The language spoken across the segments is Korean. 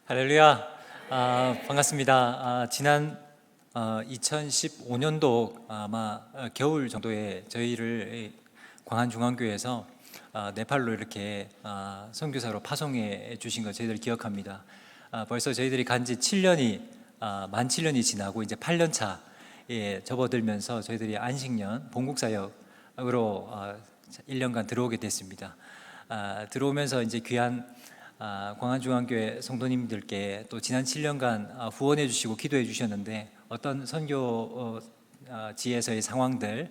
할렐루야. 반갑습니다. 지난 2015년도 아마 겨울 정도에 저희를 광안중앙교회에서 네팔로 이렇게 선교사로 파송해 주신 거 저희들 기억합니다. 벌써 저희들이 간지 7년이 만 7년이 지나고 이제 8년 차에 접어들면서 저희들이 안식년 본국사역으로 1년간 들어오게 됐습니다. 들어오면서 이제 귀한 광안중앙교회 성도님들께 또 지난 7년간 후원해 주시고 기도해 주셨는데 어떤 선교지에서의 상황들,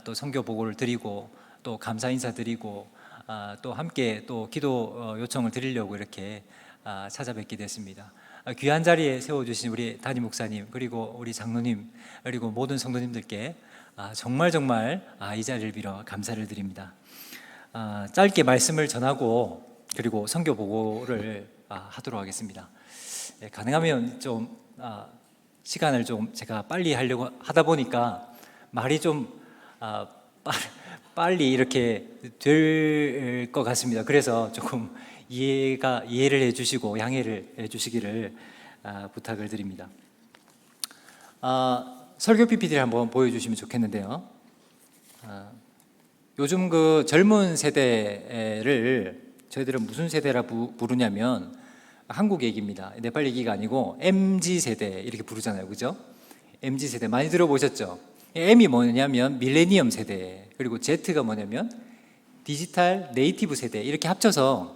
또 선교 보고를 드리고 또 감사 인사 드리고 또 함께 또 기도 요청을 드리려고 이렇게 찾아뵙게 됐습니다. 귀한 자리에 세워주신 우리 담임 목사님, 그리고 우리 장로님, 그리고 모든 성도님들께 정말 이 자리를 빌어 감사를 드립니다. 짧게 말씀을 전하고 그리고 선교 보고를 하도록 하겠습니다. 가능하면 좀 시간을 좀 제가 빨리 하려고 하다 보니까 말이 좀 빨리 이렇게 될 것 같습니다. 그래서 조금 이해를 해주시고 양해를 해주시기를 부탁을 드립니다. 설교 PPT를 한번 보여주시면 좋겠는데요. 요즘 그 젊은 세대를 저희들은 무슨 세대라 부르냐면 한국 얘기입니다. 네팔 얘기가 아니고 MZ세대 이렇게 부르잖아요, 그죠? MZ세대 많이 들어보셨죠? M이 뭐냐면 밀레니엄 세대, 그리고 Z가 뭐냐면 디지털 네이티브 세대, 이렇게 합쳐서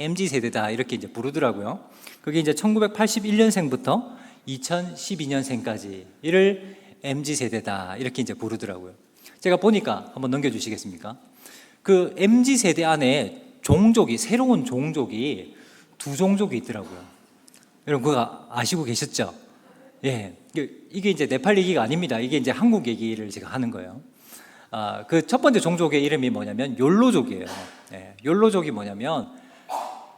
MZ세대다 이렇게 이제 부르더라고요. 그게 이제 1981년생부터 2012년생까지 이를 MZ세대다 이렇게 이제 부르더라고요. 제가 보니까 한번 넘겨주시겠습니까? 그 MZ세대 안에 새로운 종족이 두 종족이 있더라고요. 여러분 그거 아시고 계셨죠? 예, 이게 이제 네팔 얘기가 아닙니다. 이게 이제 한국 얘기를 제가 하는 거예요. 그 첫 번째 종족의 이름이 뭐냐면 욜로족이에요. 예, 욜로족이 뭐냐면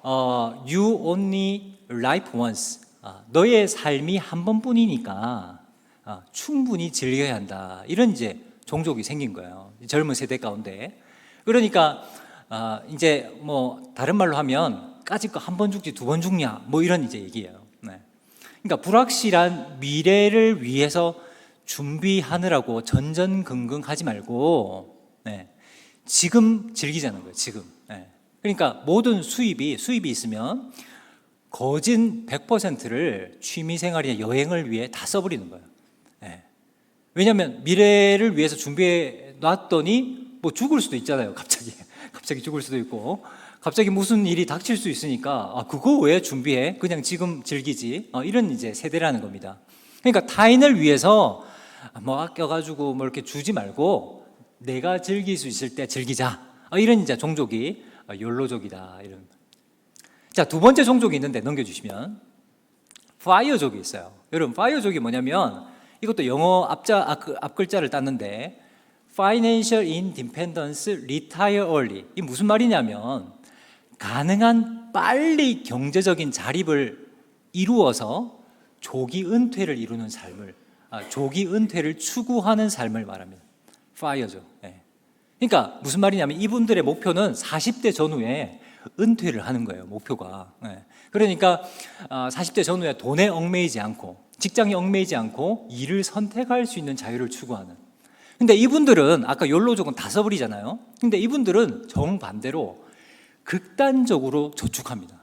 You only live once. 너의 삶이 한 번뿐이니까 충분히 즐겨야 한다. 이런 이제 종족이 생긴 거예요. 젊은 세대 가운데. 그러니까 이제 뭐 다른 말로 하면 까짓 거 한 번 죽지 두 번 죽냐 뭐 이런 이제 얘기예요. 네. 그러니까 불확실한 미래를 위해서 준비하느라고 전전긍긍하지 말고 지금 즐기자는 거예요. 지금. 그러니까 모든 수입이 있으면 거진 100%를 취미생활이나 여행을 위해 다 써버리는 거예요. 왜냐하면 미래를 위해서 준비해 놨더니 뭐 죽을 수도 있잖아요. 갑자기 죽을 수도 있고, 갑자기 무슨 일이 닥칠 수 있으니까 그거 왜 준비해? 그냥 지금 즐기지. 이런 이제 세대라는 겁니다. 그러니까 타인을 위해서 뭐 아껴가지고 뭐 이렇게 주지 말고 내가 즐길 수 있을 때 즐기자. 이런 이제 종족이 욜로족이다. 이런. 자, 두 번째 종족이 있는데 넘겨주시면 파이어족이 있어요. 여러분 파이어족이 뭐냐면 이것도 영어 앞글자를 땄는데 Financial Independence Retire Early. 이 무슨 말이냐면 가능한 빨리 경제적인 자립을 이루어서 조기 은퇴를 이루는 삶을, 조기 은퇴를 추구하는 삶을 말합니다. 파이어죠. 그러니까 무슨 말이냐면 이분들의 목표는 40대 전후에 은퇴를 하는 거예요. 목표가. 그러니까 40대 전후에 돈에 얽매이지 않고, 직장에 얽매이지 않고 일을 선택할 수 있는 자유를 추구하는. 근데 이분들은 아까 욜로족은 다 써버리잖아요. 근데 이분들은 정반대로 극단적으로 저축합니다.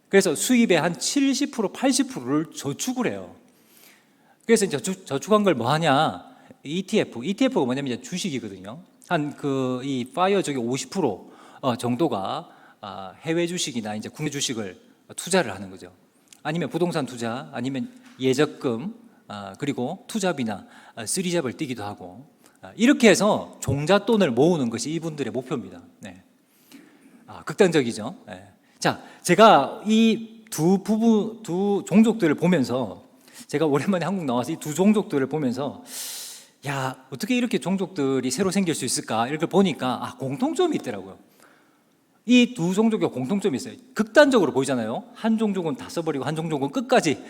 그래서 수입의 한 70%, 80%를 저축을 해요. 그래서 이제 저축한 걸 뭐 하냐? ETF가 뭐냐면 이제 주식이거든요. 한 이 파이어족의 50% 정도가 해외 주식이나 이제 국내 주식을 투자를 하는 거죠. 아니면 부동산 투자, 아니면 예적금, 그리고 투잡이나 쓰리잡을 뛰기도 하고, 이렇게 해서 종잣돈을 모으는 것이 이분들의 목표입니다. 극단적이죠. 자, 제가 이 두 종족들을 보면서, 제가 오랜만에 한국 나와서 이 두 종족들을 보면서 야, 어떻게 이렇게 종족들이 새로 생길 수 있을까 이렇게 보니까 공통점이 있더라고요. 이 두 종족의 공통점이 있어요. 극단적으로 보이잖아요. 한 종족은 다 써버리고 한 종족은 끝까지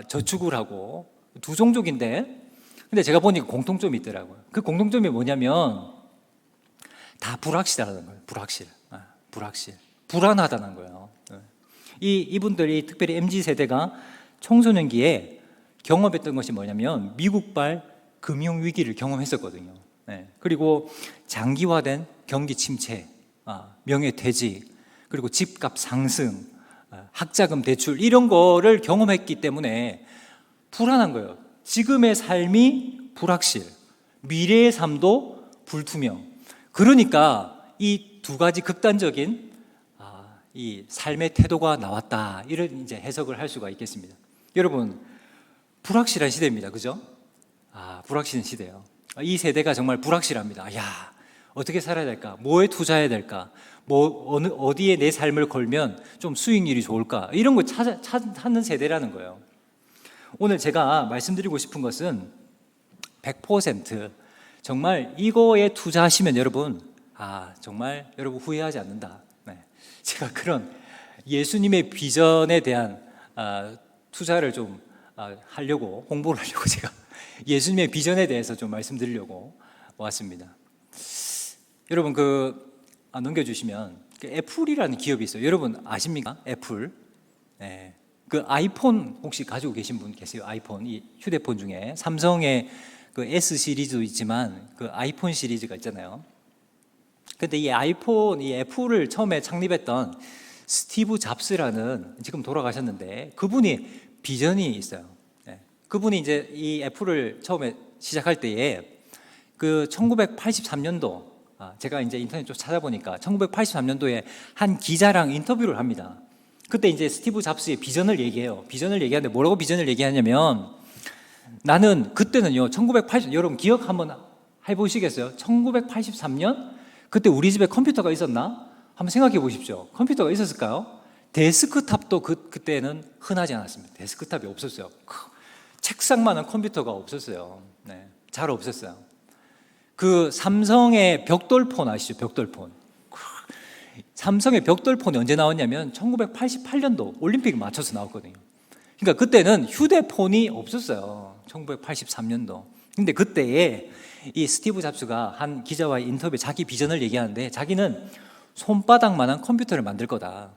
저축을 하고, 두 종족인데, 근데 제가 보니까 공통점이 있더라고요. 그 공통점이 뭐냐면 다 불확실하다는 거예요. 불확실. 불안하다는 거예요. 이분들이 특별히 MZ 세대가 청소년기에 경험했던 것이 뭐냐면 미국발 금융 위기를 경험했었거든요. 그리고 장기화된 경기 침체, 명예퇴직, 그리고 집값 상승, 학자금 대출 이런 거를 경험했기 때문에 불안한 거예요. 지금의 삶이 불확실, 미래의 삶도 불투명. 그러니까 이 두 가지 극단적인 이 삶의 태도가 나왔다. 이런 이제 해석을 할 수가 있겠습니다. 여러분, 불확실한 시대입니다. 그죠? 불확실한 시대예요. 이 세대가 정말 불확실합니다. 야, 어떻게 살아야 될까? 뭐에 투자해야 될까? 어디에 내 삶을 걸면 좀 수익률이 좋을까? 이런 거 찾는 세대라는 거예요. 오늘 제가 말씀드리고 싶은 것은 100% 정말 이거에 투자하시면 여러분, 정말 여러분 후회하지 않는다. 제가 그런 예수님의 비전에 대한 투자를 좀 하려고, 홍보를 하려고 제가 예수님의 비전에 대해서 좀 말씀드리려고 왔습니다. 여러분 넘겨주시면 애플이라는 기업이 있어요. 여러분 아십니까? 애플. 그 아이폰 혹시 가지고 계신 분 계세요? 아이폰, 이 휴대폰 중에 삼성의 그 S 시리즈도 있지만 그 아이폰 시리즈가 있잖아요. 근데 이 애플을 처음에 창립했던 스티브 잡스라는, 지금 돌아가셨는데, 그분이 비전이 있어요. 그분이 이제 이 애플을 처음에 시작할 때에 그 1983년도, 제가 이제 인터넷 좀 찾아보니까 1983년도에 한 기자랑 인터뷰를 합니다. 그때 이제 스티브 잡스의 비전을 얘기해요. 비전을 얘기하는데 뭐라고 비전을 얘기하냐면, 나는 그때는요, 여러분 기억 한번 해보시겠어요? 1983년? 그때 우리 집에 컴퓨터가 있었나? 한번 생각해 보십시오. 컴퓨터가 있었을까요? 데스크탑도 그때는 흔하지 않았습니다. 데스크탑이 없었어요. 책상만한 컴퓨터가 없었어요. 잘 없었어요. 그 삼성의 벽돌폰 아시죠? 벽돌폰. 삼성의 벽돌폰이 언제 나왔냐면 1988년도 올림픽에 맞춰서 나왔거든요. 그러니까 그때는 휴대폰이 없었어요. 1983년도. 근데 그때에 이 스티브 잡스가 한 기자와의 인터뷰에 자기 비전을 얘기하는데, 자기는 손바닥만한 컴퓨터를 만들 거다.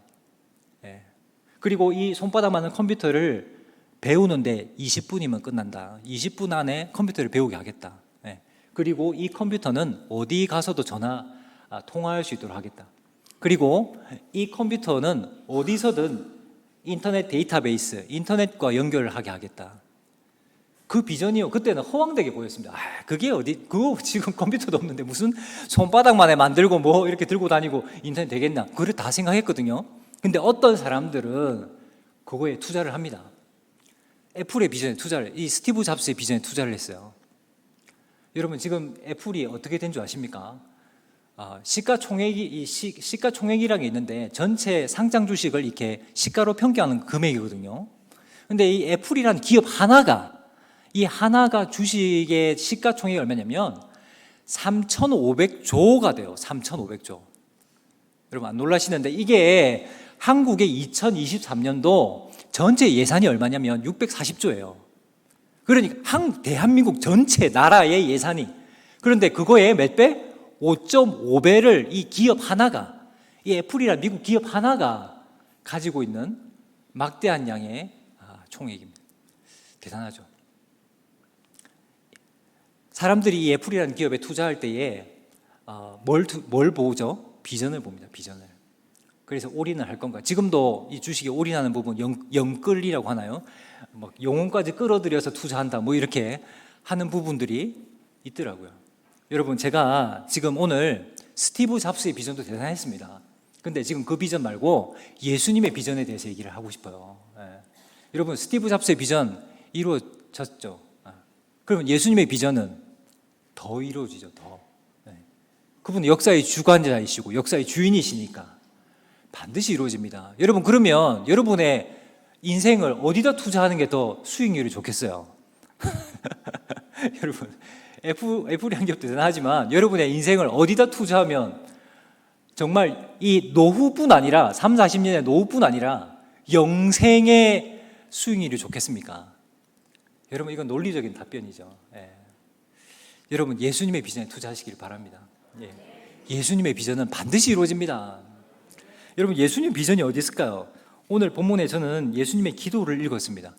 그리고 이 손바닥만한 컴퓨터를 배우는데 20분이면 끝난다. 20분 안에 컴퓨터를 배우게 하겠다. 그리고 이 컴퓨터는 어디 가서도 통화할 수 있도록 하겠다. 그리고 이 컴퓨터는 어디서든 인터넷 데이터베이스, 인터넷과 연결을 하게 하겠다. 그 비전이요, 그때는 허황되게 보였습니다. 그거 지금 컴퓨터도 없는데 무슨 손바닥만에 만들고 뭐 이렇게 들고 다니고 인터넷 되겠나? 그걸 다 생각했거든요. 근데 어떤 사람들은 그거에 투자를 합니다. 애플의 비전에 이 스티브 잡스의 비전에 투자를 했어요. 여러분, 지금 애플이 어떻게 된 줄 아십니까? 시가총액이라는 게 있는데, 전체 상장 주식을 이렇게 시가로 평가하는 금액이거든요. 근데 이 애플이라는 기업 하나가 주식의 시가총액이 얼마냐면 3,500조가 돼요. 3,500조. 여러분 안 놀라시는데, 이게 한국의 2023년도 전체 예산이 얼마냐면 640조예요. 그러니까 대한민국 전체 나라의 예산이, 그런데 그거에 몇 배? 5.5배를 이 기업 하나가, 이 애플이라는 미국 기업 하나가 가지고 있는 막대한 양의 총액입니다. 대단하죠. 사람들이 이 애플이라는 기업에 투자할 때에 뭘 보죠? 비전을 봅니다. 비전을. 그래서 올인을 할 건가? 지금도 이 주식에 올인하는 부분, 영끌이라고 하나요? 뭐 영혼까지 끌어들여서 투자한다, 뭐 이렇게 하는 부분들이 있더라고요. 여러분, 제가 지금 오늘 스티브 잡스의 비전도 대단했습니다. 근데 지금 그 비전 말고 예수님의 비전에 대해서 얘기를 하고 싶어요. 여러분, 스티브 잡스의 비전 이루어졌죠. 그러면 예수님의 비전은 더 이루어지죠. 더. 그분은 역사의 주관자이시고 역사의 주인이시니까 반드시 이루어집니다. 여러분, 그러면 여러분의 인생을 어디다 투자하는 게 더 수익률이 좋겠어요? 여러분, 애플이라는 기업도 대단하지만 여러분의 인생을 어디다 투자하면 정말 이 노후뿐 아니라 3, 40년의 노후뿐 아니라 영생의 수익률이 좋겠습니까? 여러분, 이건 논리적인 답변이죠. 여러분, 예수님의 비전에 투자하시길 바랍니다. 예수님의 비전은 반드시 이루어집니다. 여러분, 예수님 비전이 어디 있을까요? 오늘 본문에 저는 예수님의 기도를 읽었습니다.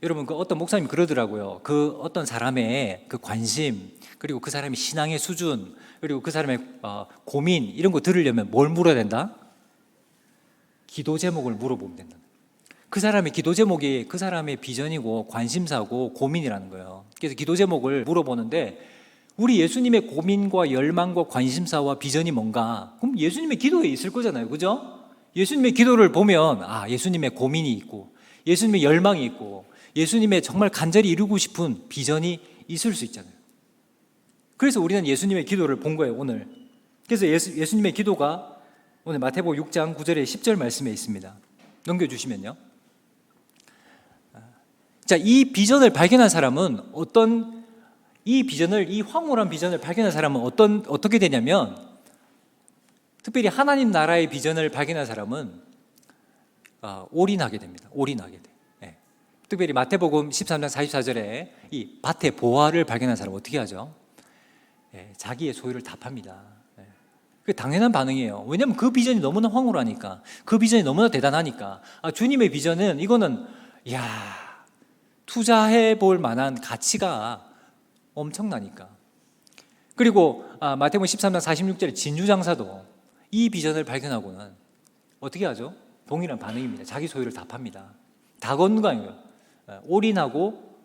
여러분, 그 어떤 목사님이 그러더라고요. 그 어떤 사람의 그 관심, 그리고 그 사람의 신앙의 수준, 그리고 그 사람의 고민, 이런 거 들으려면 뭘 물어야 된다? 기도 제목을 물어보면 된다. 그 사람의 기도 제목이 그 사람의 비전이고 관심사고 고민이라는 거예요. 그래서 기도 제목을 물어보는데, 우리 예수님의 고민과 열망과 관심사와 비전이 뭔가? 그럼 예수님의 기도에 있을 거잖아요, 그죠? 예수님의 기도를 보면 예수님의 고민이 있고, 예수님의 열망이 있고, 예수님의 정말 간절히 이루고 싶은 비전이 있을 수 있잖아요. 그래서 우리는 예수님의 기도를 본 거예요, 오늘. 그래서 예수님의 기도가 오늘 마태복음 6장 9절에 10절 말씀에 있습니다. 넘겨주시면요. 자, 이 비전을 발견한 사람은 이 황홀한 비전을 발견한 사람은 어떻게 되냐면, 특별히 하나님 나라의 비전을 발견한 사람은 올인하게 됩니다. 올인하게 돼. 예. 특별히 마태복음 13장 44절에 이 밭의 보화를 발견한 사람은 어떻게 하죠? 예, 자기의 소유를 다 팝니다. 예. 그게 당연한 반응이에요. 왜냐하면 그 비전이 너무나 황홀하니까, 그 비전이 너무나 대단하니까, 주님의 비전은 이거는 투자해 볼 만한 가치가 엄청나니까. 그리고 마태복음 13장 46절에 진주장사도 이 비전을 발견하고는 어떻게 하죠? 동일한 반응입니다. 자기 소유를 다 팝니다. 다 건강해요. 올인하고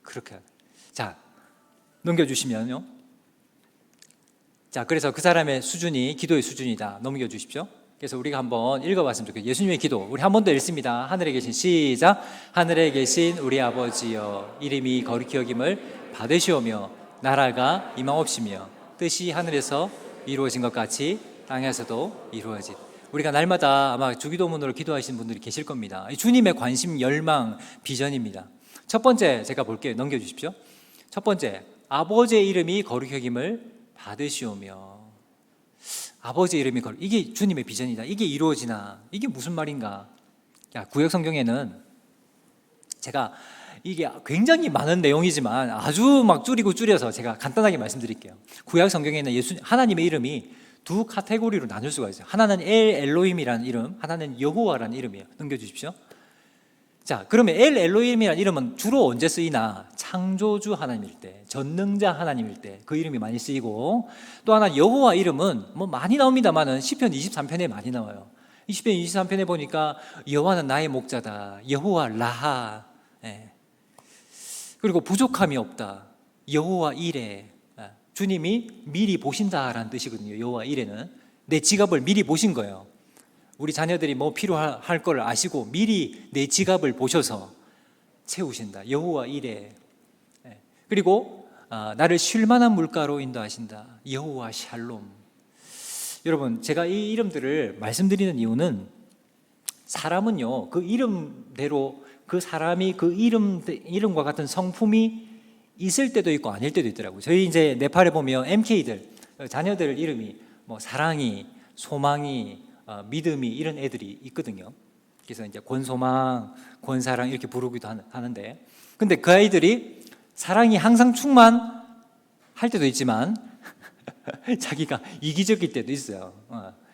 그렇게. 자, 넘겨주시면요. 자, 그래서 그 사람의 수준이 기도의 수준이다. 넘겨주십시오. 그래서 우리가 한번 읽어봤으면 좋겠어요. 예수님의 기도, 우리 한 번 더 읽습니다. 하늘에 계신, 시작. 하늘에 계신 우리 아버지여, 이름이 거룩히 여김을 받으시오며 나라가 임하옵시며 뜻이 하늘에서 이루어진 것 같이 땅에서도 이루어진. 우리가 날마다 아마 주기도문으로 기도하시는 분들이 계실 겁니다. 주님의 관심, 열망, 비전입니다. 첫 번째 제가 볼게요. 넘겨주십시오. 첫 번째, 아버지의 이름이 거룩히 여김을 받으시오며. 아버지의 이름이 이게 주님의 비전이다. 이게 이루어지나? 이게 무슨 말인가? 구약 성경에는 제가 이게 굉장히 많은 내용이지만 아주 막 줄여서 제가 간단하게 말씀드릴게요. 구약 성경에는 하나님의 이름이 두 카테고리로 나눌 수가 있어요. 하나는 엘로힘이라는 이름, 하나는 여호와라는 이름이에요. 넘겨주십시오. 자, 그러면 엘로힘이라는 이름은 주로 언제 쓰이나? 창조주 하나님일 때, 전능자 하나님일 때 그 이름이 많이 쓰이고, 또 하나 여호와 이름은 뭐 많이 나옵니다만은 시편 23편에 많이 나와요. 시편 23편에 보니까 여호와는 나의 목자다, 여호와 라하, 그리고 부족함이 없다, 여호와 이레, 주님이 미리 보신다라는 뜻이거든요. 여호와 이레는 내 지갑을 미리 보신 거예요. 우리 자녀들이 뭐 필요할 걸 아시고 미리 내 지갑을 보셔서 채우신다. 여호와 이레. 그리고 나를 쉴만한 물가로 인도하신다. 여호와 샬롬. 여러분, 제가 이 이름들을 말씀드리는 이유는 사람은요, 그 이름대로 그 사람이 그 이름과 같은 성품이 있을 때도 있고 아닐 때도 있더라고요. 저희 이제 네팔에 보면 MK들, 자녀들 이름이 뭐 사랑이, 소망이, 믿음이 이런 애들이 있거든요. 그래서 이제 권소망, 권사랑 이렇게 부르기도 하는데, 근데 그 아이들이 사랑이 항상 충만할 때도 있지만 자기가 이기적일 때도 있어요.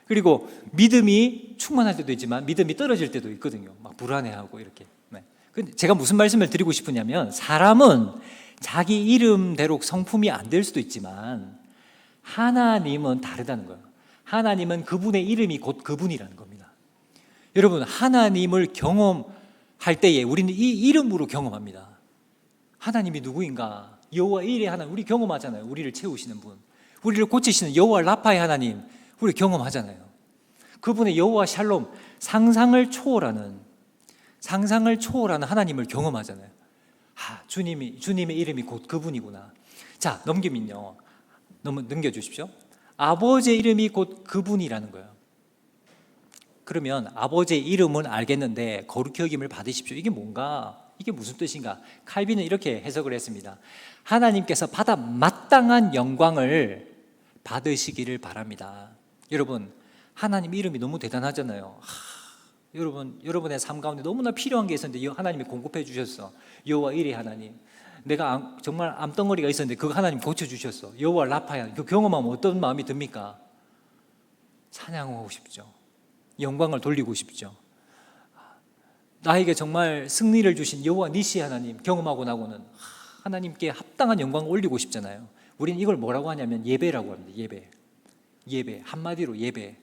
그리고 믿음이 충만할 때도 있지만 믿음이 떨어질 때도 있거든요. 막 불안해하고 이렇게. 근데 제가 무슨 말씀을 드리고 싶으냐면, 사람은 자기 이름대로 성품이 안 될 수도 있지만 하나님은 다르다는 거예요. 하나님은 그분의 이름이 곧 그분이라는 겁니다. 여러분, 하나님을 경험할 때에 우리는 이 이름으로 경험합니다. 하나님이 누구인가? 여호와 일의 하나님, 우리 경험하잖아요. 우리를 채우시는 분, 우리를 고치시는 여호와 라파의 하나님, 우리 경험하잖아요. 그분의 여호와 샬롬, 상상을 초월하는 하나님을 경험하잖아요. 주님의 이름이 곧 그분이구나. 자, 넘겨주십시오. 아버지의 이름이 곧 그분이라는 거예요. 그러면 아버지의 이름은 알겠는데 거룩히 여김을 받으십시오. 이게 뭔가? 이게 무슨 뜻인가? 칼빈은 이렇게 해석을 했습니다. 하나님께서 받아 마땅한 영광을 받으시기를 바랍니다. 여러분, 하나님 이름이 너무 대단하잖아요. 여러분의 삶 가운데 너무나 필요한 게 있었는데 하나님이 공급해 주셨어. 여호와 이레 하나님. 내가 정말 암덩어리가 있었는데 그거 하나님 고쳐주셨어. 여호와 라파야. 그 경험하면 어떤 마음이 듭니까? 찬양하고 싶죠. 영광을 돌리고 싶죠. 나에게 정말 승리를 주신 여호와 니시 하나님 경험하고 나고는 하나님께 합당한 영광을 올리고 싶잖아요. 우리는 이걸 뭐라고 하냐면 예배라고 합니다. 예배. 한마디로 예배.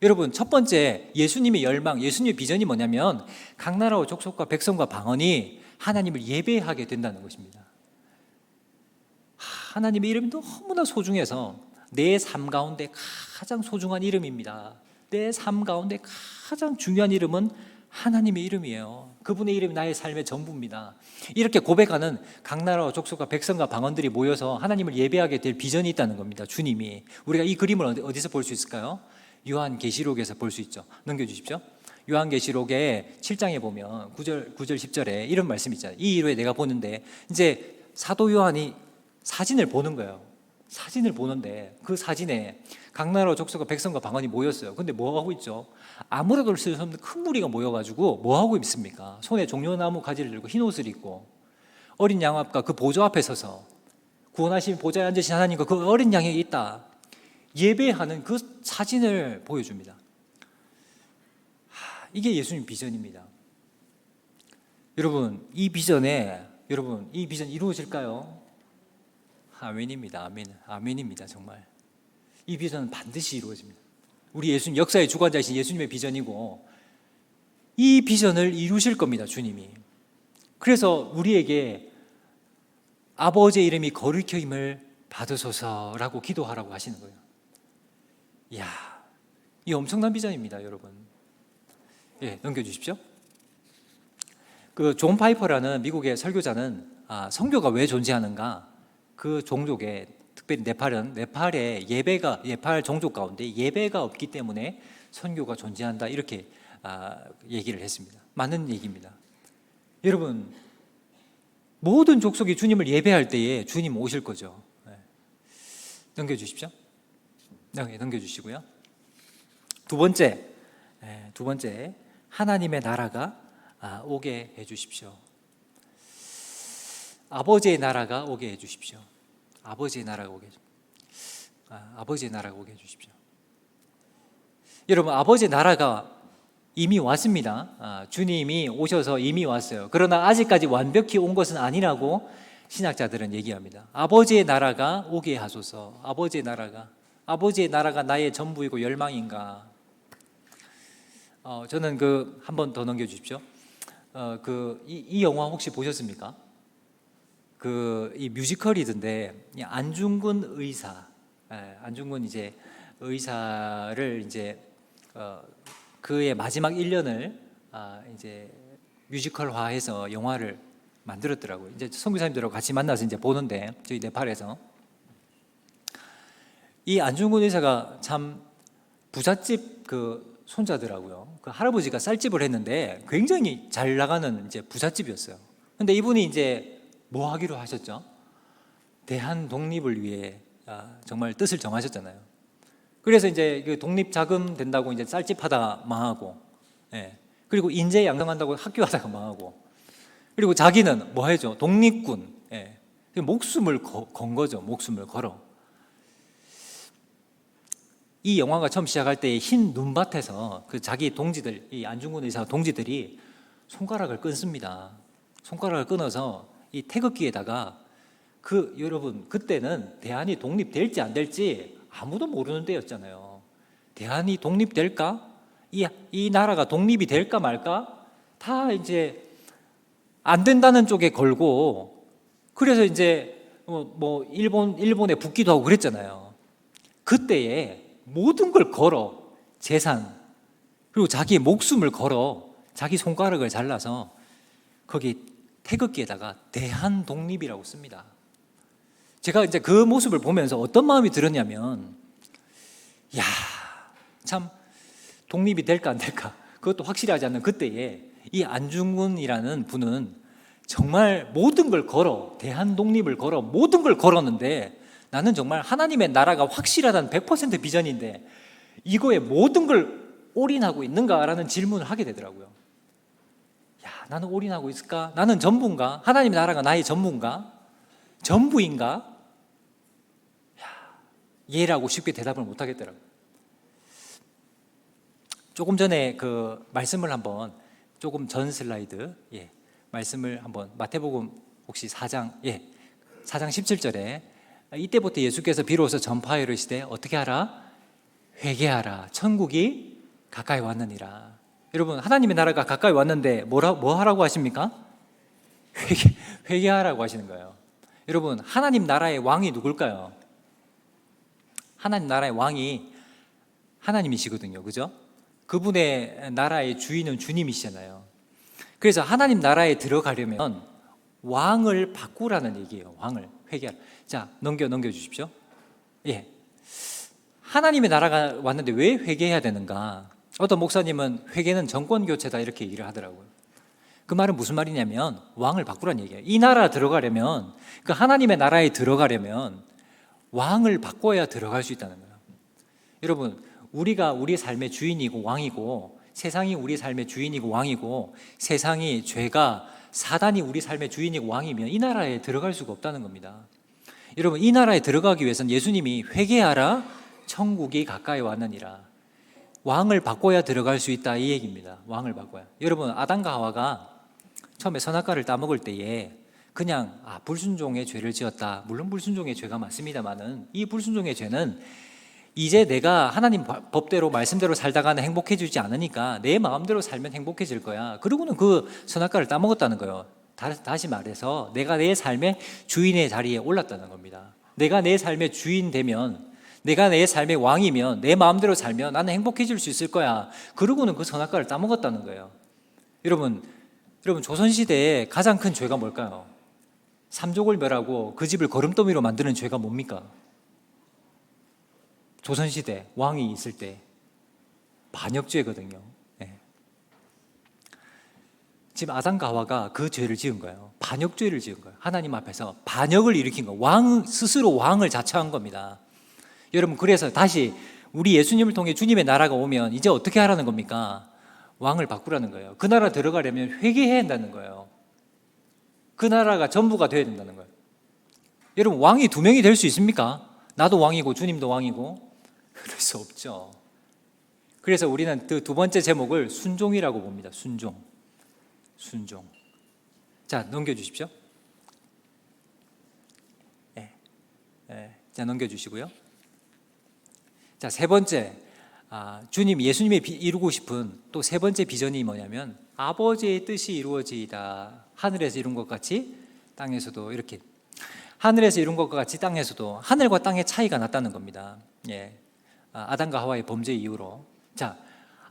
여러분, 첫 번째 예수님의 열망, 예수님의 비전이 뭐냐면 각 나라와 족속과 백성과 방언이 하나님을 예배하게 된다는 것입니다. 하나님의 이름이 너무나 소중해서 내 삶 가운데 가장 소중한 이름입니다. 내 삶 가운데 가장 중요한 이름은 하나님의 이름이에요. 그분의 이름이 나의 삶의 전부입니다. 이렇게 고백하는 각 나라와 족속과 백성과 방언들이 모여서 하나님을 예배하게 될 비전이 있다는 겁니다. 주님이. 우리가 이 그림을 어디서 볼 수 있을까요? 요한계시록에서 볼 수 있죠. 넘겨주십시오. 요한계시록의 7장에 보면 9절 10절에 이런 말씀이 있잖아요. 이 일후에 내가 보는데, 이제 사도 요한이 사진을 보는 거예요. 사진을 보는데 그 사진에 각 나라 족속과 백성과 방언이 모였어요. 근데 뭐 하고 있죠? 아무래도 쓸 수 없는 큰 무리가 모여가지고 뭐 하고 있습니까? 손에 종려나무 가지를 들고 흰 옷을 입고 어린 양 앞과 그 보좌 앞에 서서 구원하신 보좌에 앉으신 하나님과 그 어린 양이 있다, 예배하는 그 사진을 보여줍니다. 이게 예수님 비전입니다. 여러분, 이 비전 이루어질까요? 아멘입니다. 아멘입니다. 정말 이 비전은 반드시 이루어집니다. 우리 예수님, 역사의 주관자이신 예수님의 비전이고, 이 비전을 이루실 겁니다. 주님이. 그래서 우리에게 아버지의 이름이 거룩히 힘을 받으소서라고 기도하라고 하시는 거예요. 이야, 이 엄청난 비전입니다, 여러분. 넘겨주십시오. 그 존 파이퍼라는 미국의 설교자는 선교가 왜 존재하는가, 그 종족에, 특별히 네팔의 네팔 종족 가운데 예배가 없기 때문에 선교가 존재한다, 이렇게 얘기를 했습니다. 맞는 얘기입니다. 여러분, 모든 족속이 주님을 예배할 때에 주님 오실 거죠. 넘겨주십시오. 넘겨주시고요. 두 번째, 하나님의 나라가 오게 해주십시오. 아버지의 나라가 오게 해주십시오. 아버지의 나라가 오게 해주십시오. 여러분, 아버지의 나라가 이미 왔습니다. 주님이 오셔서 이미 왔어요. 그러나 아직까지 완벽히 온 것은 아니라고 신학자들은 얘기합니다. 아버지의 나라가 오게 하소서. 아버지의 나라가 나의 전부이고 열망인가? 저는 한 번 더 넘겨주십시오. 이 영화 혹시 보셨습니까? 이 뮤지컬이던데, 안중근 의사, 안중근 이제 의사를 이제 그의 마지막 1년을 이제 뮤지컬화해서 영화를 만들었더라고요. 이제 선교사님들하고 같이 만나서 이제 보는데, 저희 네팔에서 이 안중근 의사가 참 부잣집 손자더라고요. 그 할아버지가 쌀집을 했는데 굉장히 잘 나가는 이제 부잣집이었어요. 근데 이분이 이제 뭐 하기로 하셨죠? 대한 독립을 위해 정말 뜻을 정하셨잖아요. 그래서 이제 그 독립 자금 된다고 이제 쌀집 하다가 망하고, 그리고 인재 양성한다고 학교 하다가 망하고, 그리고 자기는 뭐 해죠? 독립군, 목숨을 건 거죠. 목숨을 걸어. 이 영화가 처음 시작할 때 흰 눈밭에서 자기 동지들, 이 안중근 의사 동지들이 손가락을 끊습니다. 손가락을 끊어서 이 태극기에다가 여러분, 그때는 대한이 독립될지 안 될지 아무도 모르는 때였잖아요. 대한이 독립될까? 이 나라가 독립이 될까 말까? 다 이제 안 된다는 쪽에 걸고, 그래서 이제 일본에 붙기도 하고 그랬잖아요. 그때에 모든 걸 걸어, 재산, 그리고 자기의 목숨을 걸어 자기 손가락을 잘라서 거기 태극기에다가 대한 독립이라고 씁니다. 제가 이제 그 모습을 보면서 어떤 마음이 들었냐면, 야, 참 독립이 될까 안 될까 그것도 확실하지 않는 그때에 이 안중근이라는 분은 정말 모든 걸 걸어, 대한 독립을 걸어, 모든 걸 걸었는데, 나는 정말 하나님의 나라가 확실하다는 100% 비전인데 이거에 모든 걸 올인하고 있는가라는 질문을 하게 되더라고요. 야, 나는 올인하고 있을까? 나는 전부인가? 하나님의 나라가 나의 전부인가? 전부인가? 예라고 쉽게 대답을 못 하겠더라고요. 조금 전에 그 말씀을 한번 조금 전 슬라이드 말씀을 한번 마태복음 혹시 4장 4장 17절에 이때부터 예수께서 비로소 전파하여 이르시되 어떻게 하라? 회개하라. 천국이 가까이 왔느니라. 여러분 하나님의 나라가 가까이 왔는데 뭐 하라고 하십니까? 회개하라고 하시는 거예요. 여러분 하나님 나라의 왕이 누굴까요? 하나님 나라의 왕이 하나님이시거든요. 그죠? 그분의 나라의 주인은 주님이시잖아요. 그래서 하나님 나라에 들어가려면 왕을 바꾸라는 얘기예요. 왕을 회개하라. 자, 넘겨 주십시오. 하나님의 나라가 왔는데 왜 회개해야 되는가? 어떤 목사님은 회개는 정권 교체다 이렇게 얘기를 하더라고요. 그 말은 무슨 말이냐면 왕을 바꾸라는 얘기예요. 이 나라 들어가려면, 그 하나님의 나라에 들어가려면 왕을 바꿔야 들어갈 수 있다는 거예요. 여러분, 우리가 우리 삶의 주인이고 왕이고, 세상이 우리 삶의 주인이고 왕이고, 세상이, 죄가, 사단이 우리 삶의 주인이고 왕이면 이 나라에 들어갈 수가 없다는 겁니다. 여러분, 이 나라에 들어가기 위해서는 예수님이 회개하라, 천국이 가까이 왔느니라. 왕을 바꿔야 들어갈 수 있다, 이 얘기입니다. 왕을 바꿔야. 여러분, 아담과 하와가 처음에 선악과를 따먹을 때에 그냥 불순종의 죄를 지었다. 물론 불순종의 죄가 맞습니다만은 이 불순종의 죄는 이제 내가 하나님 법대로 말씀대로 살다가는 행복해지지 않으니까 내 마음대로 살면 행복해질 거야. 그러고는 그 선악과를 따먹었다는 거예요. 다시 말해서 내가 내 삶의 주인의 자리에 올랐다는 겁니다. 내가 내 삶의 주인 되면, 내가 내 삶의 왕이면, 내 마음대로 살면 나는 행복해질 수 있을 거야. 그러고는 그 선악과를 따먹었다는 거예요. 여러분 조선시대에 가장 큰 죄가 뭘까요? 삼족을 멸하고 그 집을 거름더미로 만드는 죄가 뭡니까? 조선시대 왕이 있을 때 반역죄거든요. 지금 아담과 하와가 그 죄를 지은 거예요. 반역죄를 지은 거예요. 하나님 앞에서 반역을 일으킨 거예요. 왕 스스로 왕을 자처한 겁니다. 여러분, 그래서 다시 우리 예수님을 통해 주님의 나라가 오면 이제 어떻게 하라는 겁니까? 왕을 바꾸라는 거예요. 그 나라 들어가려면 회개해야 한다는 거예요. 그 나라가 전부가 되어야 된다는 거예요. 여러분, 왕이 2명이 될 수 있습니까? 나도 왕이고 주님도 왕이고? 그럴 수 없죠. 그래서 우리는 그 두 번째 제목을 순종이라고 봅니다. 순종. 자, 넘겨주십시오. 자, 넘겨주시고요. 자, 세 번째, 예수님이 이루고 싶은 또 세 번째 비전이 뭐냐면 아버지의 뜻이 이루어지이다. 하늘에서 이룬 것 같이 땅에서도 이렇게, 하늘에서 이룬 것과 같이 땅에서도, 하늘과 땅의 차이가 났다는 겁니다. 아담과 하와의 범죄 이후로. 자,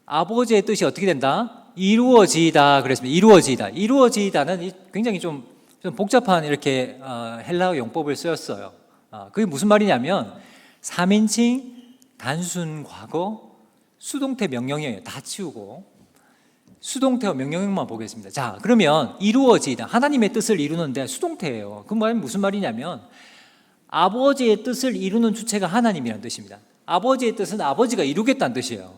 아버지의 뜻이 어떻게 된다? 이루어지이다. 그랬습니다. 이루어지이다는 굉장히 좀 복잡한 이렇게 헬라어 용법을 쓰였어요. 그게 무슨 말이냐면 3인칭 단순 과거 수동태 명령형이에요. 다 치우고 수동태와 명령형만 보겠습니다. 자, 그러면 이루어지이다. 하나님의 뜻을 이루는데 수동태예요. 그 말은 무슨 말이냐면 아버지의 뜻을 이루는 주체가 하나님이라는 뜻입니다. 아버지의 뜻은 아버지가 이루겠다는 뜻이에요.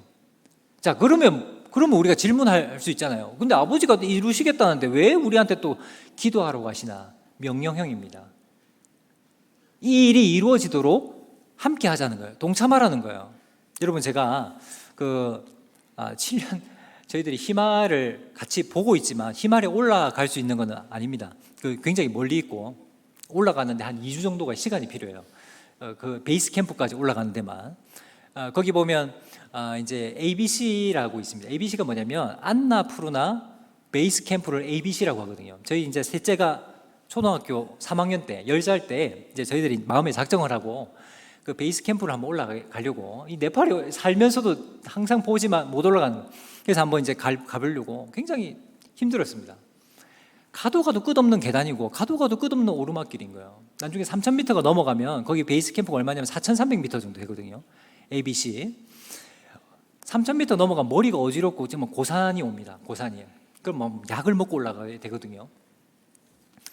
자, 그러면 우리가 질문할 수 있잖아요. 근데 아버지가 이루시겠다는데 왜 우리한테 또 기도하라고 하시나? 명령형입니다. 이 일이 이루어지도록 함께 하자는 거예요. 동참하라는 거예요. 여러분, 제가 7년 저희들이 희마를 같이 보고 있지만 희마에 올라갈 수 있는 건 아닙니다. 굉장히 멀리 있고 올라가는데 한 2주 정도가 시간이 필요해요. 그 베이스 캠프까지 올라가는 데만. 거기 보면 이제 ABC라고 있습니다. ABC가 뭐냐면 안나푸르나 베이스 캠프를 ABC라고 하거든요. 저희 이제 셋째가 초등학교 3학년 때 10살 때 이제 저희들이 마음에 작정을 하고 그 베이스 캠프를 한번 올라가려고, 이 네팔에 살면서도 항상 보지만 못 올라가는, 그래서 한번 이제 가보려고 굉장히 힘들었습니다. 가도 끝없는 계단이고 가도 끝없는 오르막길인 거예요. 나중에 3,000m가 넘어가면 거기 베이스 캠프가 얼마냐면 4,300m 정도 되거든요. ABC 3,000m 넘어가면 머리가 어지럽고 지금 고산이 옵니다. 고산이에요. 그럼 뭐 약을 먹고 올라가야 되거든요.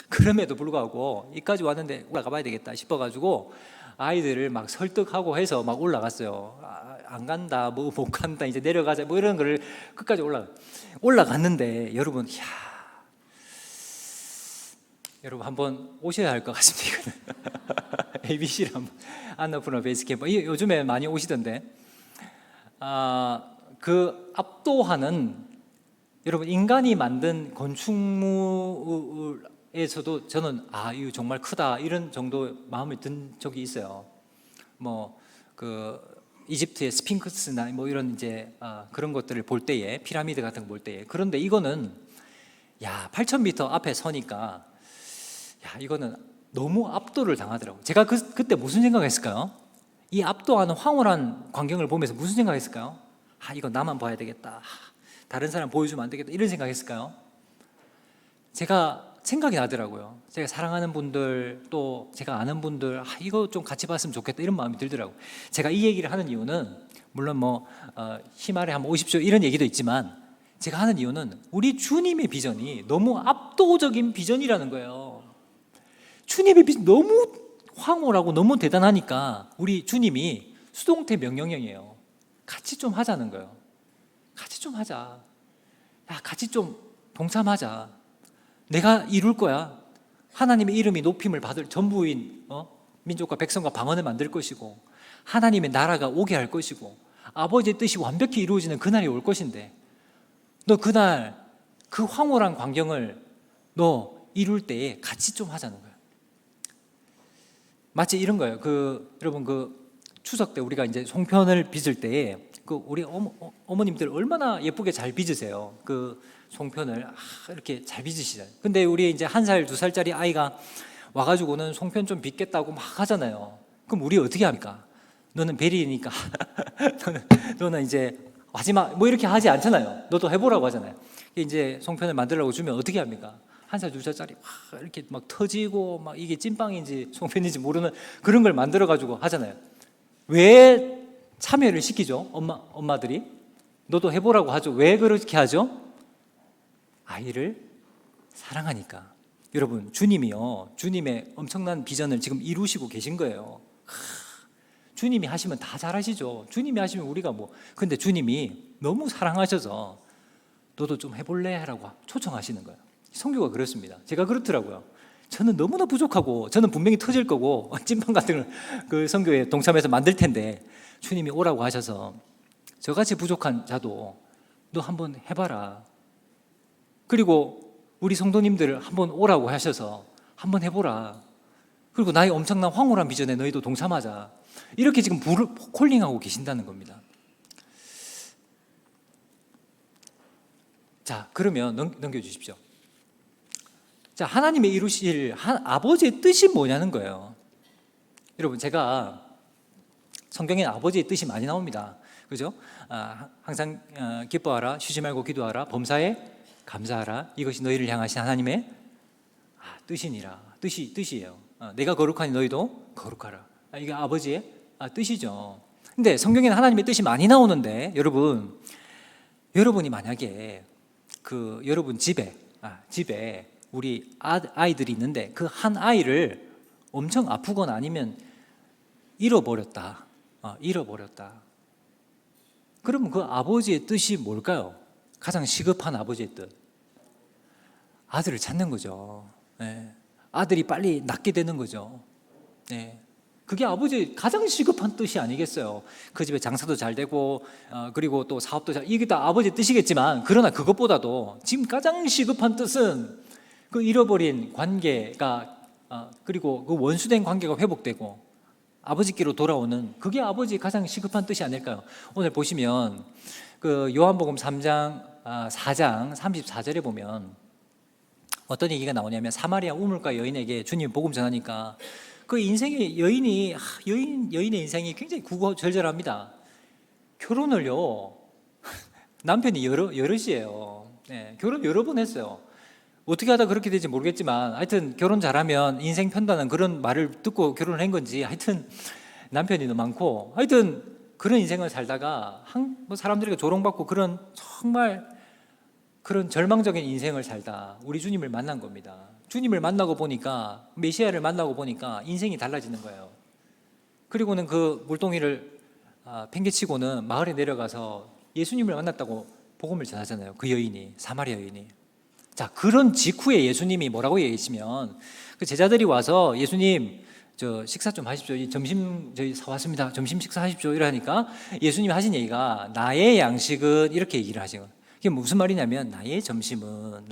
그럼에도 불구하고 이까지 왔는데 올라가 봐야 되겠다 싶어가지고 아이들을 막 설득하고 해서 막 올라갔어요. 안 간다, 못 간다, 이제 내려가자, 이런 거를 끝까지 올라갔는데 여러분, 여러분 한번 오셔야 할 것 같습니다. ABC를 한번, 안나푸르나 베이스 캠프, 요즘에 많이 오시던데, 그 압도하는 여러분, 인간이 만든 건축물에서도 저는 이거 정말 크다 이런 정도 마음을 든 적이 있어요. 뭐 그 이집트의 스핑크스나 뭐 이런 이제 그런 것들을 볼 때에, 피라미드 같은 거 볼 때에, 그런데 이거는 8,000m 앞에 서니까 이거는 너무 압도를 당하더라고요. 제가 그때 무슨 생각했을까요? 이 압도하는 황홀한 광경을 보면서 무슨 생각했을까요? 이거 나만 봐야 되겠다, 다른 사람 보여주면 안 되겠다, 이런 생각했을까요? 제가 생각이 나더라고요. 제가 사랑하는 분들, 또 제가 아는 분들, 이거 좀 같이 봤으면 좋겠다, 이런 마음이 들더라고요. 제가 이 얘기를 하는 이유는 물론 힘 아래 한번 오십시오 이런 얘기도 있지만, 제가 하는 이유는 우리 주님의 비전이 너무 압도적인 비전이라는 거예요. 주님의 비전 너무 황홀하고 너무 대단하니까 우리 주님이 수동태 명령형이에요. 같이 좀 하자는 거예요. 같이 좀 하자. 같이 좀 동참하자. 내가 이룰 거야. 하나님의 이름이 높임을 받을 전부인 민족과 백성과 방언을 만들 것이고, 하나님의 나라가 오게 할 것이고, 아버지의 뜻이 완벽히 이루어지는 그날이 올 것인데, 너 그날 그 황홀한 광경을 너 이룰 때에 같이 좀 하자는 거예요. 마치 이런 거예요. 여러분, 추석 때 우리가 이제 송편을 빚을 때에 우리 어머님들 얼마나 예쁘게 잘 빚으세요. 송편을 이렇게 잘 빚으시잖아요. 근데 우리 이제 1살, 2살짜리 아이가 와가지고는 송편 좀 빚겠다고 막 하잖아요. 그럼 우리 어떻게 합니까? 너는 베리니까 너는 이제 하지마 뭐 이렇게 하지 않잖아요. 너도 해보라고 하잖아요. 이제 송편을 만들라고 주면 어떻게 합니까? 1살, 2살짜리 막 이렇게 막 터지고 막 이게 찐빵인지 송편인지 모르는 그런 걸 만들어가지고 하잖아요. 왜 참여를 시키죠? 엄마들이 너도 해보라고 하죠. 왜 그렇게 하죠? 아이를 사랑하니까. 여러분, 주님이요, 주님의 엄청난 비전을 지금 이루시고 계신 거예요. 주님이 하시면 다 잘하시죠. 주님이 하시면 우리가 근데 주님이 너무 사랑하셔서 너도 좀 해볼래? 라고 초청하시는 거예요. 성교가 그렇습니다. 제가 그렇더라고요. 저는 너무나 부족하고, 저는 분명히 터질 거고 찐빵 같은 걸 성교에 동참해서 만들 텐데, 주님이 오라고 하셔서 저같이 부족한 자도 너 한번 해봐라. 그리고 우리 성도님들을 한번 오라고 하셔서 한번 해보라. 그리고 나의 엄청난 황홀한 비전에 너희도 동참하자. 이렇게 지금 콜링하고 계신다는 겁니다. 자, 그러면 넘겨주십시오. 자, 하나님의 이루실 아버지의 뜻이 뭐냐는 거예요. 여러분, 제가 성경에 아버지의 뜻이 많이 나옵니다. 그죠? 항상 기뻐하라, 쉬지 말고 기도하라, 범사에 감사하라. 이것이 너희를 향하신 하나님의 뜻이니라. 뜻이에요. 내가 거룩하니 너희도 거룩하라. 이게 아버지의 뜻이죠. 근데 성경에는 하나님의 뜻이 많이 나오는데, 여러분이 만약에 여러분 집에 우리 아이들이 있는데 그 한 아이를 엄청 아프거나 아니면 잃어버렸다. 그러면 그 아버지의 뜻이 뭘까요? 가장 시급한 아버지의 뜻. 아들을 찾는 거죠. 아들이 빨리 낫게 되는 거죠. 그게 아버지의 가장 시급한 뜻이 아니겠어요? 그 집에 장사도 잘 되고, 그리고 또 사업도 이게 다 아버지의 뜻이겠지만, 그러나 그것보다도 지금 가장 시급한 뜻은 그 잃어버린 관계가, 그리고 그 원수된 관계가 회복되고 아버지께로 돌아오는, 그게 아버지의 가장 시급한 뜻이 아닐까요? 오늘 보시면 요한복음 4장 34절에 보면 어떤 얘기가 나오냐면, 사마리아 우물가 여인에게 주님이 복음 전하니까 그 인생의 여인의 인생이 굉장히 구구절절합니다. 결혼을요, 남편이 여럿이에요. 결혼 여러 번 했어요. 어떻게 하다 그렇게 될지 모르겠지만, 하여튼 결혼 잘하면 인생 편다는 그런 말을 듣고 결혼을 한 건지, 하여튼 남편이 너무 많고, 하여튼 그런 인생을 살다가 사람들에게 조롱받고 정말 그런 절망적인 인생을 살다 우리 주님을 만난 겁니다. 주님을 만나고 보니까, 메시아를 만나고 보니까 인생이 달라지는 거예요. 그리고는 그 물동이를 팽개치고는 마을에 내려가서 예수님을 만났다고 복음을 전하잖아요. 그 여인이, 사마리아 여인이. 자, 그런 직후에 예수님이 뭐라고 얘기하시면, 그 제자들이 와서 예수님 저 식사 좀 하십시오. 점심 저희 사왔습니다. 점심 식사하십시오. 이러니까 예수님이 하신 얘기가, 나의 양식은, 이렇게 얘기를 하시고, 이게 무슨 말이냐면 나의 점심은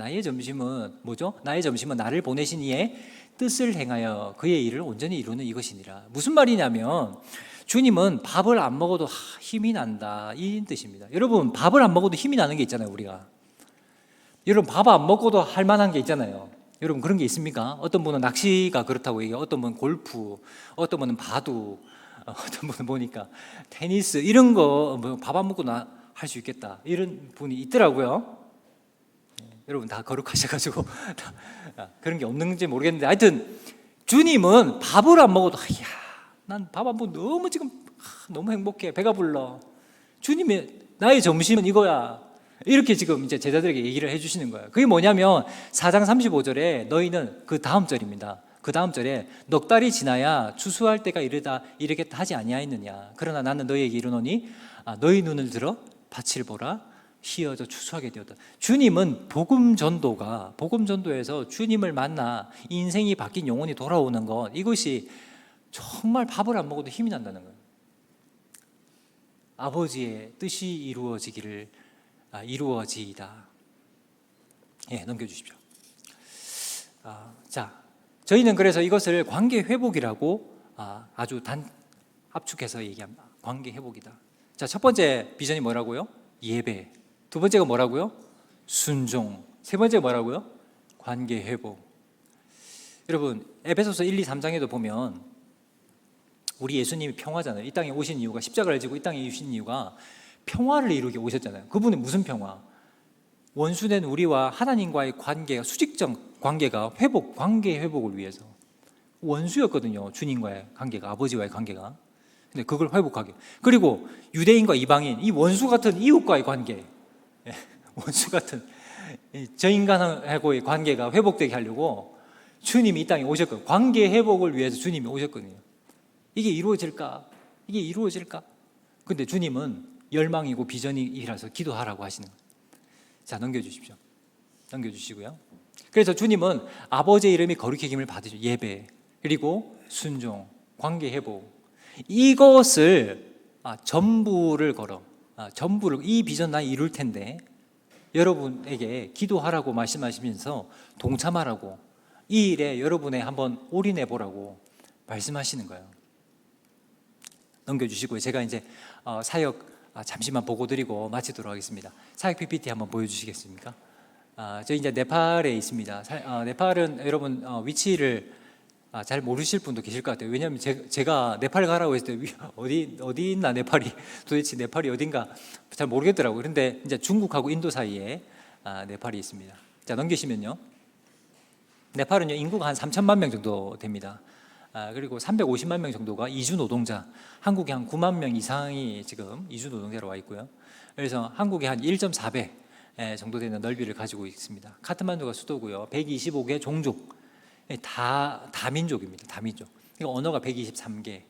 뭐죠? 나의 점심은 나를 보내신 이의 뜻을 행하여 그의 일을 온전히 이루는 이것이니라. 무슨 말이냐면 주님은 밥을 안 먹어도 힘이 난다, 이 뜻입니다. 여러분, 밥을 안 먹어도 힘이 나는 게 있잖아요. 우리가 여러분, 밥 안 먹고도 할 만한 게 있잖아요. 여러분, 그런 게 있습니까? 어떤 분은 낚시가 그렇다고 얘기해요. 어떤 분은 골프, 어떤 분은 바둑, 어떤 분은 보니까 테니스, 이런 거 밥 안 먹고 할 수 있겠다, 이런 분이 있더라고요. 여러분 다 거룩하셔가지고 그런 게 없는지 모르겠는데, 하여튼 주님은 밥을 안 먹어도 난 밥 안 먹고 너무 지금 너무 행복해, 배가 불러, 주님이 나의 점심은 이거야, 이렇게 지금 이제 제자들에게 얘기를 해주시는 거예요. 그게 뭐냐면 4장 35절에 너희는, 그 다음 절입니다. 그 다음 절에 넉 달이 지나야 추수할 때가 이르겠다 하지 아니하였느냐. 그러나 나는 너희에게 이르노니 너희 눈을 들어 밭을 보라, 희어져 추수하게 되었다. 주님은 복음 전도에서 주님을 만나 인생이 바뀐 영혼이 돌아오는 것, 이것이 정말 밥을 안 먹어도 힘이 난다는 거예요. 아버지의 뜻이 이루어지이다. 넘겨주십시오. 자, 저희는 그래서 이것을 관계 회복이라고 아주 압축해서 얘기합니다. 관계 회복이다. 자, 첫 번째 비전이 뭐라고요? 예배. 두 번째가 뭐라고요? 순종. 세 번째가 뭐라고요? 관계 회복. 여러분, 에베소서 1, 2, 3장에도 보면 우리 예수님이 평화잖아요. 이 땅에 오신 이유가, 십자가를 지고 이 땅에 오신 이유가 평화를 이루기 오셨잖아요. 그분은 무슨 평화? 원수된 우리와 하나님과의 관계가, 수직적 관계가 관계 회복을 위해서. 원수였거든요, 주님과의 관계가, 아버지와의 관계가. 근데 그걸 회복하게. 그리고 유대인과 이방인, 이 원수 같은 이웃과의 관계, 원수 같은 저 인간하고의 관계가 회복되게 하려고 주님이 이 땅에 오셨거든요. 관계 회복을 위해서 주님이 오셨거든요. 이게 이루어질까? 근데 주님은 열망이고 비전이라서 기도하라고 하시는 거예요. 자, 넘겨주시고요. 그래서 주님은 아버지의 이름이 거룩히 여김을 받으시고, 예배, 그리고 순종, 관계 회복, 이것을 전부를 이 비전 나 이룰 텐데 여러분에게 기도하라고 말씀하시면서 동참하라고, 이 일에 여러분의 한번 올인해 보라고 말씀하시는 거예요. 넘겨주시고요. 제가 이제 사역 잠시만 보고 드리고 마치도록 하겠습니다. 사역 PPT 한번 보여주시겠습니까? 저희 이제 네팔에 있습니다. 네팔은 여러분 위치를 잘 모르실 분도 계실 것 같아요. 왜냐하면 제가 네팔 가라고 했을 때 어디 있나, 네팔이 도대체 네팔이 어딘가 잘 모르겠더라고요. 그런데 이제 중국하고 인도 사이에 네팔이 있습니다. 자, 넘기시면요. 네팔은 인구가 한 3천만 명 정도 됩니다. 그리고 350만 명 정도가 이주 노동자, 한국에 한 9만 명 이상이 지금 이주 노동자로 와 있고요. 그래서 한국의 한 1.4배 정도 되는 넓이를 가지고 있습니다. 카트만두가 수도고요. 125개 종족, 다민족입니다. 다민족. 그리고 언어가 123개.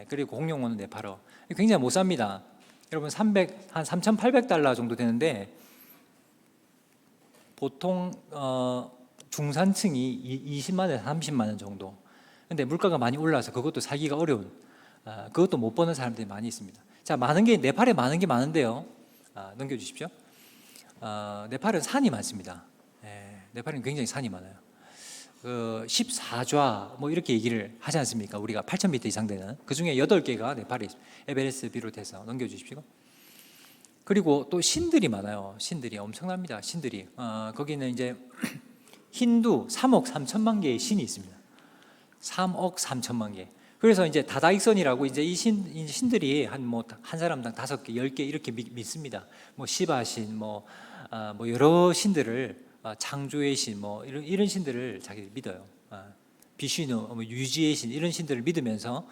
그리고 공용어는 네팔어. 굉장히 못 삽니다. 여러분, 한 3,800달러 정도 되는데 보통 중산층이 20만에서 30만 원 정도. 근데 물가가 많이 올라서 그것도 살기가 어려운, 그것도 못 버는 사람들이 많이 있습니다. 자, 네팔에 많은 게 많은데요. 넘겨주십시오. 네팔은 산이 많습니다. 네팔은 굉장히 산이 많아요. 14좌 뭐 이렇게 얘기를 하지 않습니까? 우리가 8,000m 이상 되는, 그 중에 8개가 네팔에 있습니다. 에베레스트 비롯해서. 넘겨주십시오. 그리고 또 신들이 많아요. 신들이 엄청납니다. 신들이. 거기는 이제 힌두 3억 3천만 개의 신이 있습니다. 3억 3천만 개. 그래서 이제 다다익선이라고 이제 이 신들이 한 사람당 5개, 10개 이렇게 믿습니다. 뭐 시바신, 여러 신들을, 창조의 신, 이런 신들을 자기들이 믿어요. 비슈누, 유지의 신, 이런 신들을 믿으면서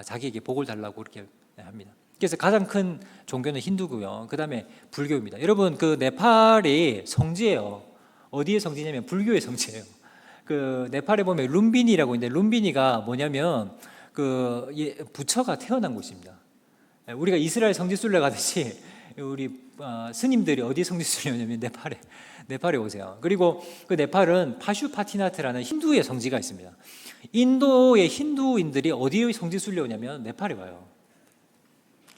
자기에게 복을 달라고 그렇게 합니다. 그래서 가장 큰 종교는 힌두고요. 그 다음에 불교입니다. 여러분, 그 네팔이 성지예요. 어디의 성지냐면 불교의 성지예요. 그 네팔에 보면 룸비니라고 있는데, 룸비니가 뭐냐면 부처가 태어난 곳입니다. 우리가 이스라엘 성지순례 가듯이 우리 스님들이 어디 성지순례냐면 네팔에 오세요. 그리고 그 네팔은 파슈파티나트라는 힌두의 성지가 있습니다. 인도의 힌두인들이 어디에 성지순례 오냐면 네팔에 와요.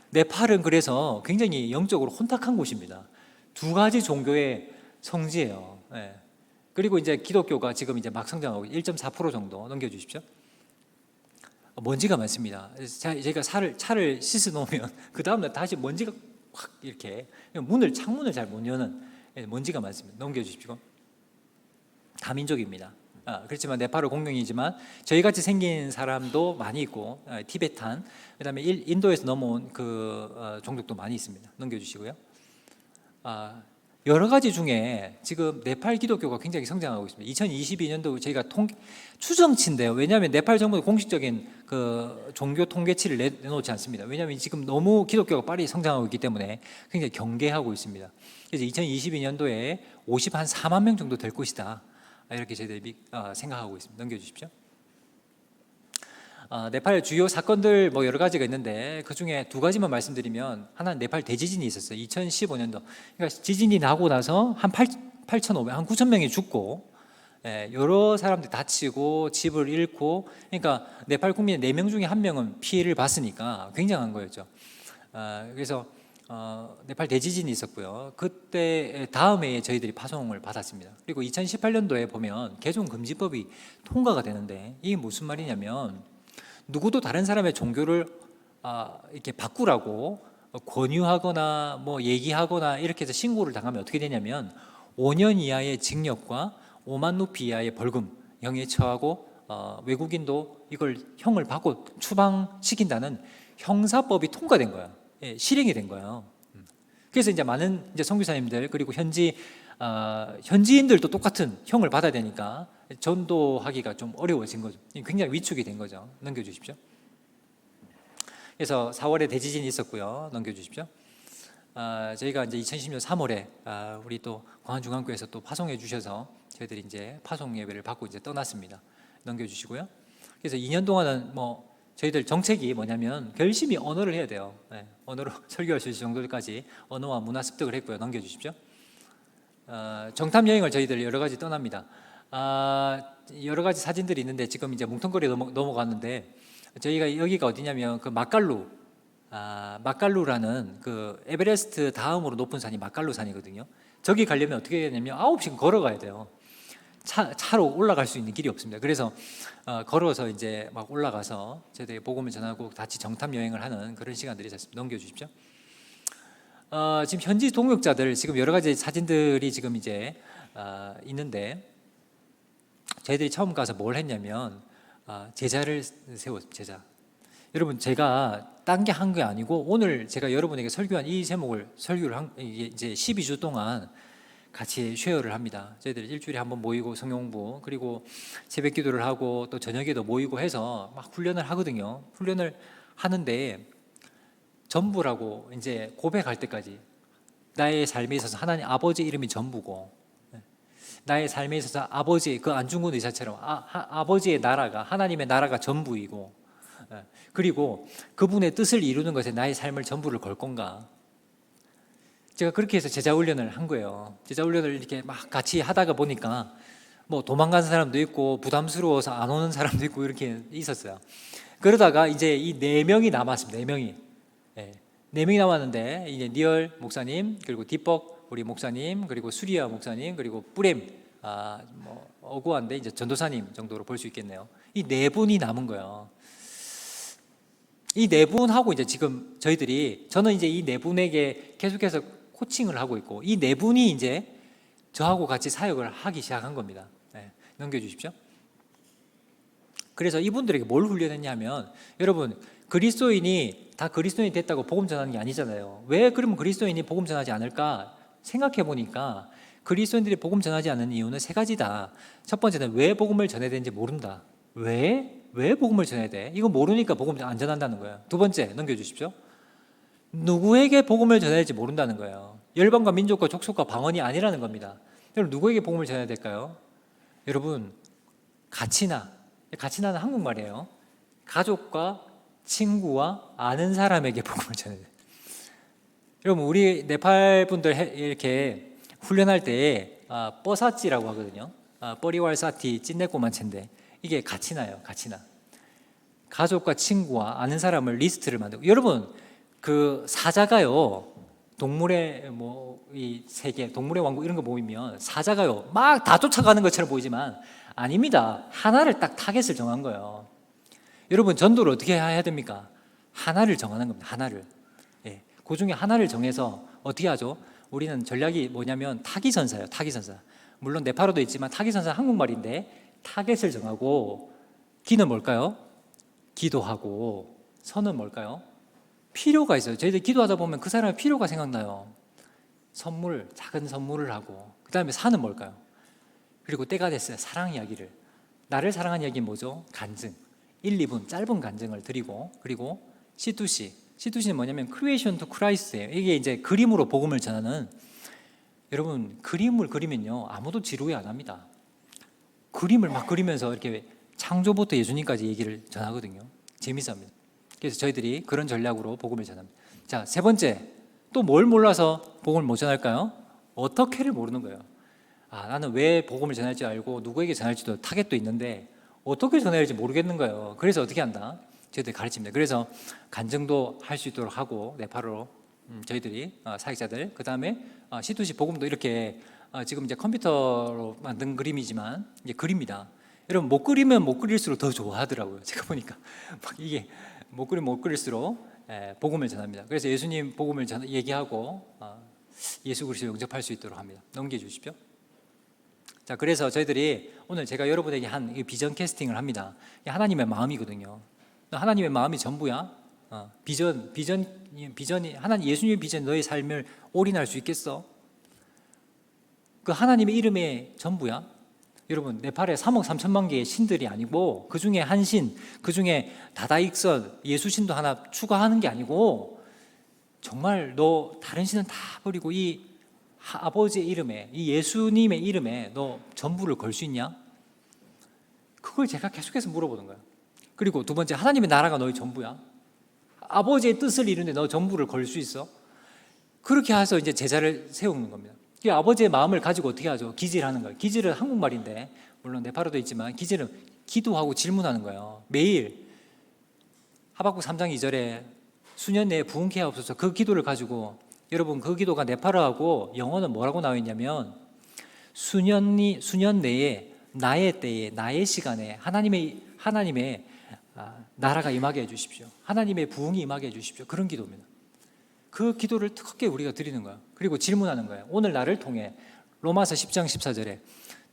네팔은 그래서 굉장히 영적으로 혼탁한 곳입니다. 두 가지 종교의 성지예요. 예. 그리고 이제 기독교가 지금 이제 막 성장하고 1.4% 정도 넘겨주십시오. 먼지가 많습니다. 저희가 차를 씻어 놓으면 그 다음날 다시 먼지가 확 이렇게 창문을 잘 못 여는 먼지가 많습니다. 넘겨주십시오. 다민족입니다. 그렇지만 네팔은 공룡이지만 저희같이 생긴 사람도 많이 있고 티베탄, 그다음에 인도에서 넘어온 그 종족도 많이 있습니다. 넘겨주시고요. 여러 가지 중에 지금 네팔 기독교가 굉장히 성장하고 있습니다. 2022년도 저희가 추정치인데요. 왜냐하면 네팔 정부는 공식적인 그 종교 통계치를 내놓지 않습니다. 왜냐하면 지금 너무 기독교가 빨리 성장하고 있기 때문에 굉장히 경계하고 있습니다. 그래서 2022년도에 54만 명 정도 될 것이다. 이렇게 저희들이 생각하고 있습니다. 넘겨주십시오. 네팔 주요 사건들 뭐 여러 가지가 있는데 그 중에 두 가지만 말씀드리면, 하나는 네팔 대지진이 있었어요. 2015년도. 그러니까 지진이 나고 나서 한 8,500, 한 9,000명이 죽고, 여러 사람들이 다치고 집을 잃고, 그러니까 네팔 국민 4명 중에 1명은 피해를 봤으니까 굉장한 거였죠. 그래서 네팔 대지진이 있었고요. 그때 다음 해에 저희들이 파송을 받았습니다. 그리고 2018년도에 보면 개종금지법이 통과가 되는데, 이게 무슨 말이냐면 누구도 다른 사람의 종교를 이렇게 바꾸라고 권유하거나 뭐 얘기하거나 이렇게 해서 신고를 당하면 어떻게 되냐면 5년 이하의 징역과 5만 루피 이하의 벌금형에 처하고 외국인도 이걸 형을 받고 추방시킨다는 형사법이 통과된 거예요. 예, 실행이 된 거예요. 그래서 이제 많은 이제 선교사님들 그리고 현지인들도 똑같은 형을 받아야 되니까 전도하기가 좀 어려워진 거죠. 굉장히 위축이 된 거죠. 넘겨주십시오. 그래서 4월에 대지진이 있었고요. 넘겨주십시오. 저희가 이제 2010년 3월에 우리 또 광안중앙교회에서 또 파송해 주셔서 저희들이 이제 파송 예배를 받고 이제 떠났습니다. 넘겨주시고요. 그래서 2년 동안은 뭐 저희들 정책이 뭐냐면 열심히 언어를 해야 돼요. 언어로 설교할 수 있을 정도까지 언어와 문화 습득을 했고요. 넘겨주십시오. 정탐 여행을 저희들 여러 가지 떠납니다. 여러 가지 사진들이 있는데 지금 이제 뭉텅거리 넘어갔는데, 저희가 여기가 어디냐면 그 마깔루라는 그 에베레스트 다음으로 높은 산이 마깔루 산이거든요. 저기 가려면 어떻게 해야 되냐면 9시간 걸어가야 돼요. 차로 올라갈 수 있는 길이 없습니다. 그래서 걸어서 이제 막 올라가서 저희들이 복음을 전하고 같이 정탐 여행을 하는 그런 시간들이 있었습니다. 넘겨주십시오. 지금 현지 동역자들 지금 여러 가지 사진들이 지금 이제 있는데, 저희들이 처음 가서 뭘 했냐면 제자를 세웠습니다. 제자. 여러분, 제가 딴 게 한 게 아니고 오늘 제가 여러분에게 설교한 이 제목을 설교를 이게 이제 12주 동안 같이 쉐어를 합니다. 저희들이 일주일에 한번 모이고 성경공부, 그리고 새벽 기도를 하고 또 저녁에도 모이고 해서 막 훈련을 하거든요. 훈련을 하는데 전부라고 이제 고백할 때까지 나의 삶에 있어서 하나님 아버지 이름이 전부고, 나의 삶에 있어서 아버지, 그 안중근 의사처럼 아버지의 나라가, 하나님의 나라가 전부이고, 그리고 그분의 뜻을 이루는 것에 나의 삶을 전부를 걸 건가. 제가 그렇게 해서 제자 훈련을 한 거예요. 제자 훈련을 이렇게 막 같이 하다가 보니까 뭐 도망간 사람도 있고 부담스러워서 안 오는 사람도 있고 이렇게 있었어요. 그러다가 이제 이 4명이 남았습니다. 4명이. 네 명이 남았는데, 이제 니얼 목사님, 그리고 뒷벅 우리 목사님, 그리고 수리아 목사님, 그리고 뿌렘 뭐 어구한데 이제 전도사님 정도로 볼 수 있겠네요. 이 4분이 남은 거예요. 이 4분하고 이제 지금 저는 이제 이 4분에게 계속해서 코칭을 하고 있고, 이 4분이 이제 저하고 같이 사역을 하기 시작한 겁니다. 넘겨주십시오. 그래서 이분들에게 뭘 훈련했냐면, 여러분, 그리스도인이 다 그리스도인이 됐다고 복음 전하는 게 아니잖아요. 왜 그러면 그리스도인이 복음 전하지 않을까 생각해 보니까, 그리스도인들이 복음 전하지 않는 이유는 3가지다. 첫 번째는 왜 복음을 전해야 되는지 모른다. 왜 복음을 전해야 돼? 이거 모르니까 복음 안 전한다는 거예요. 두 번째, 넘겨주십시오. 누구에게 복음을 전해야 될지 모른다는 거예요. 열방과 민족과 족속과 방언이 아니라는 겁니다. 여러분, 누구에게 복음을 전해야 될까요? 여러분, 가치나는 한국말이에요. 가족과 친구와 아는 사람에게 복음을 전해야 돼요. 여러분, 우리 네팔 분들 이렇게 훈련할 때 뻐사찌라고 하거든요. 뻐리왈사티 찐내꼬만체인데, 이게 가치나예요. 가치나. 가족과 친구와 아는 사람을 리스트를 만들고, 여러분, 그 사자가요 동물의 뭐 이 세계, 동물의 왕국 이런 거 보이면 사자가요 막 다 쫓아가는 것처럼 보이지만 아닙니다. 하나를 딱 타겟을 정한 거예요. 여러분 전도를 어떻게 해야 됩니까? 하나를 정하는 겁니다. 하나를. 예, 그 중에 하나를 정해서 어떻게 하죠? 우리는 전략이 뭐냐면 타기선사예요. 타기선사. 물론 네팔어도 있지만 타기선사 한국말인데 타겟을 정하고 기는 뭘까요? 기도하고 선은 뭘까요? 필요가 있어요. 저희들 기도하다 보면 그 사람의 필요가 생각나요. 선물, 작은 선물을 하고 그 다음에 사는 뭘까요? 그리고 때가 됐어요. 사랑 이야기를. 나를 사랑한 이야기는 뭐죠? 간증. 1, 2분 짧은 간증을 드리고 그리고 C2C. C2C는 뭐냐면 Creation to Christ예요. 이게 이제 그림으로 복음을 전하는 여러분 그림을 그리면요 아무도 지루해 안 합니다. 그림을 막 그리면서 이렇게 창조부터 예수님까지 얘기를 전하거든요. 재밌어합니다. 그래서 저희들이 그런 전략으로 복음을 전합니다. 자, 세 번째 또 뭘 몰라서 복음을 못 전할까요? 어떻게를 모르는 거예요. 아, 나는 왜 복음을 전할지 알고 누구에게 전할지도 타겟도 있는데 어떻게 전해야 할지 모르겠는 거예요. 그래서 어떻게 한다? 저희들이 가르칩니다. 그래서 간증도 할 수 있도록 하고 네팔어로 저희들이 사역자들 그 다음에 C2C 복음도 이렇게 지금 이제 컴퓨터로 만든 그림이지만 이제 그립니다. 여러분 못 그리면 못 그릴수록 더 좋아하더라고요. 제가 보니까 막 이게 못 그리면 못 그릴수록 복음을 전합니다. 그래서 예수님 복음을 얘기하고 예수 그리스도 영접할 수 있도록 합니다. 넘겨주십시오. 자, 그래서 저희들이 오늘 제가 여러분에게 한 비전 캐스팅을 합니다. 하나님의 마음이거든요. 하나님의 마음이 전부야. 비전이 하나님 예수님의 비전 너의 삶을 올인할 수 있겠어? 그 하나님의 이름의 전부야. 여러분 네팔에 3억 3천만 개의 신들이 아니고 그 중에 한 신, 그 중에 다다익선 예수신도 하나 추가하는 게 아니고 정말 너 다른 신은 다 버리고 이 아버지의 이름에 이 예수님의 이름에 너 전부를 걸 수 있냐? 그걸 제가 계속해서 물어보는 거예요. 그리고 두 번째 하나님의 나라가 너의 전부야. 아버지의 뜻을 이루는데 너 전부를 걸 수 있어? 그렇게 해서 이제 제자를 세우는 겁니다. 아버지의 마음을 가지고 어떻게 하죠? 기질하는 거예요. 기질은 한국말인데 물론 네팔어도 있지만 기질은 기도하고 질문하는 거예요. 매일 하박국 3장 2절에 수년 내에 부흥케 하옵소서 그 기도를 가지고 여러분 그 기도가 네팔어하고 영어는 뭐라고 나와 있냐면 수년 내에 나의 때에 나의 시간에 하나님의 나라가 임하게 해주십시오. 하나님의 부흥이 임하게 해주십시오. 그런 기도입니다. 그 기도를 크게 우리가 드리는 거예요. 그리고 질문하는 거예요. 오늘 나를 통해 로마서 10장 14절에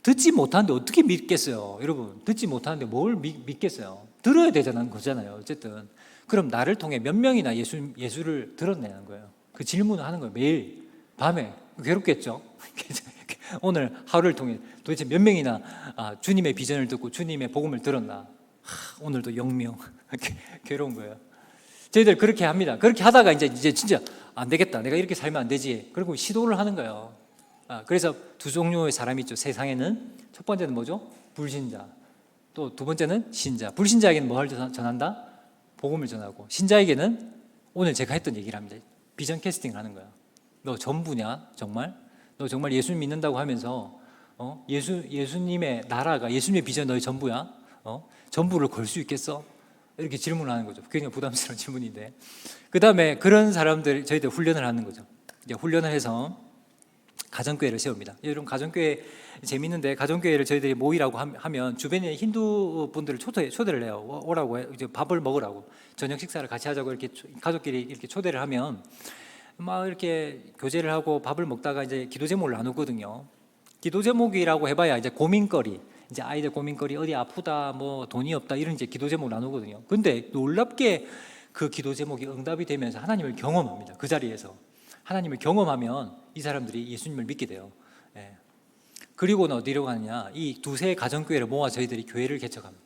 듣지 못하는데 어떻게 믿겠어요? 여러분 듣지 못하는데 뭘 믿겠어요? 들어야 되잖아요. 거잖아요. 어쨌든 그럼 나를 통해 몇 명이나 예수를 들었냐는 거예요. 그 질문을 하는 거예요. 매일 밤에 괴롭겠죠. 오늘 하루를 통해 도대체 몇 명이나 주님의 비전을 듣고 주님의 복음을 들었나? 오늘도 0명 괴로운 거예요. 저희들 그렇게 합니다. 그렇게 하다가 이제 진짜 안 되겠다. 내가 이렇게 살면 안 되지. 그리고 시도를 하는 거예요. 그래서 두 종류의 사람이 있죠. 세상에는 첫 번째는 뭐죠? 불신자. 또 두 번째는 신자. 불신자에게는 뭘 전한다? 복음을 전하고 신자에게는 오늘 제가 했던 얘기를 합니다. 비전 캐스팅을 하는 거야. 너 전부냐? 정말? 너 정말 예수 믿는다고 하면서 예수님의 나라가 예수님의 비전 너의 전부야? 전부를 걸 수 있겠어? 이렇게 질문을 하는 거죠. 굉장히 부담스러운 질문인데 그 다음에 그런 사람들 저희들 훈련을 하는 거죠. 이제 훈련을 해서 가정교회를 세웁니다. 여러분 가정교회 재밌는데 가정교회를 저희들이 모이라고 하면 주변에 힌두 분들을 초대를 해요. 오라고 해. 이제 밥을 먹으라고 저녁 식사를 같이 하자고 이렇게 가족끼리 이렇게 초대를 하면 막 이렇게 교제를 하고 밥을 먹다가 이제 기도 제목을 나누거든요. 기도 제목이라고 해봐야 이제 고민거리. 이제 아이들 고민거리 어디 아프다 뭐 돈이 없다 이런 이제 기도 제목 나누거든요. 근데 놀랍게 그 기도 제목이 응답이 되면서 하나님을 경험합니다. 그 자리에서 하나님을 경험하면 이 사람들이 예수님을 믿게 돼요. 그리고는 어디로 가느냐? 이 두세 가정교회를 모아 저희들이 교회를 개척합니다.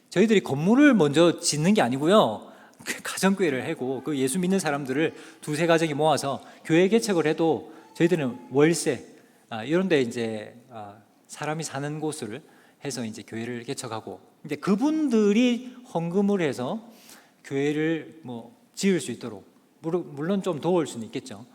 저희들이 건물을 먼저 짓는 게 아니고요. 가정교회를 하고 그 예수 믿는 사람들을 두세 가정이 모아서 교회 개척을 해도 저희들은 월세 이런 데 이제 사람이 사는 곳을 해서 이제 교회를 개척하고 이제 그분들이 헌금을 해서 교회를 뭐 지을 수 있도록 물론 좀 도울 수는 있겠죠.